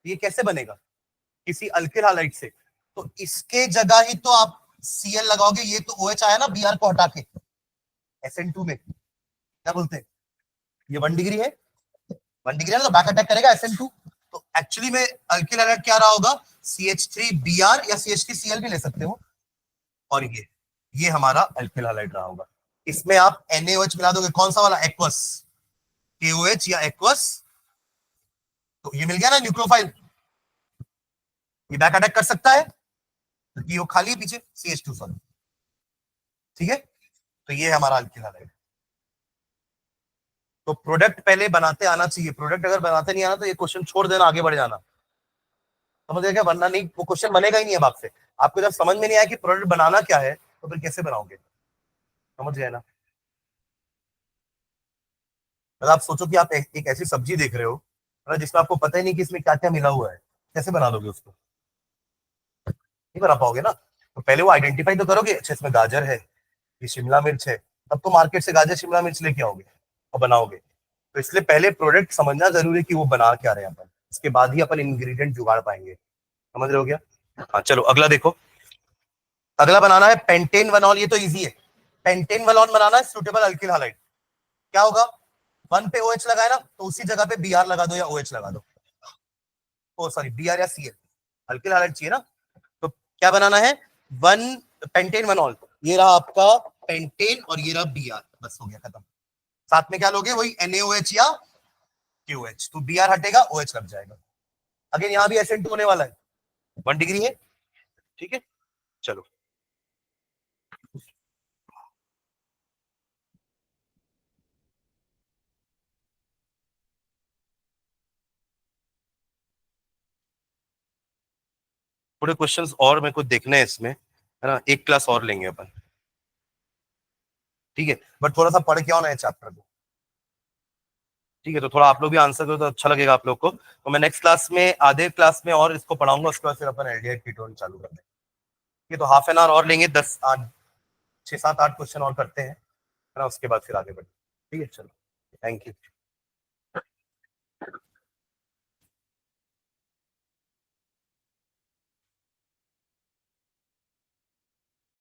ये कैसे बनेगा? किसी अल्किल हाइलाइट से। तो इसके जगह ही तो आप Cl लगाओगे, ये तो OH आया ना Br को हटा के SN2 में, क्या बोलते हैं, ये 1 डिग्री है, 1 डिग्री है ना, तो बैक अटैक करेगा SN2। तो एक्चुअली में अल्किल हाइलाइट क्या रहा होगा, CH3Br या CH3Cl भी ले सकते हो। और ये हमारा अल्किल हाइलाइट रहा होगा। इसमें आप NaOH मिला दोगे, कौन सा वाला, एक्वस, KOH या एक्वस, तो ये मिल गया ना न्यूक्लियोफाइल, ये बैक अटैक कर सकता है, ये वो खाली पीछे CH2 सॉरी, ठीक है। तो ये हमारा अल्किल हाइलाइट। तो प्रोडक्ट पहले बनाते आना चाहिए, प्रोडक्ट अगर बनाते नहीं आना तो ये क्वेश्चन छोड़ देना, आगे बढ़ जाना, समझ गए क्या, वरना नहीं वो क्वेश्चन बनेगा ही नहीं अब आपसे। आपको जब समझ में नहीं आया कि प्रोडक्ट बनाना क्या है तो फिर कैसे बनाओगे, समझ गए ना। मतलब आप सोचो कि आप एक ऐसी सब्जी देख रहे हो मतलब जिसमें आपको पता ही नहीं कि इसमें क्या क्या मिला हुआ है, कैसे बना लोगे उसको, नहीं बना पाओगे ना। तो पहले वो आइडेंटिफाई तो करोगे, अच्छा इसमें गाजर है, ये शिमला मिर्च है, तब तो मार्केट से गाजर शिमला मिर्च लेके आओगे और बनाओगे। तो इसलिए पहले प्रोडक्ट समझना जरूरी है कि वो बना क्या रहे हैं अपन, इसके बाद ही अपन इंग्रेडिएंट जुगाड़ पाएंगे, समझ रहे हो क्या। हाँ चलो अगला देखो, अगला बनाना है पेंटेन वनॉल, ये तो इजी है। पेंटेन वनॉल बनाना है सुटेबल अल्किल हाइलाइट, क्या होगा, 1 पे OH लगाए ना, तो उसी जगह पे Br लगा दो या OH लगा दो, ओ सॉरी Br या Cl, अल्किल हाइलाइट चाहिए ना। तो क्या बनाना है, 1 पेंटेन वनॉल, ये रहा आपका पेंटेन और ये रहा Br, बस हो गया खत्म। साथ में क्या लोगे, वही NaOH या KOH, तो Br हटेगा OH लग जाएगा। अगेन यहाँ भी SN2 होने वाला है, 1 डिग्री है, ठीक है। चलो थोड़े क्वेश्चंस और मेरे को देखने हैं इसमें, है ना, एक क्लास और लेंगे अपन, ठीक है, बट थोड़ा सा पढ़ के आओ ना चैप्टर को, ठीक है। तो थोड़ा आप लोग भी आंसर करो तो अच्छा लगेगा आप लोग को। तो मैं नेक्स्ट क्लास में, आधे क्लास में और इसको पढ़ाऊंगा, उसके बाद फिर अपन एल्डिहाइड कीटोन चालू कर देंगे, ठीक है। तो हाफ एन आवर और लेंगे, 6 7 8 क्वेश्चन और करते हैं, है ना, उसके बाद फिर आगे बढ़ेंगे, ठीक है। चलो, थैंक यू।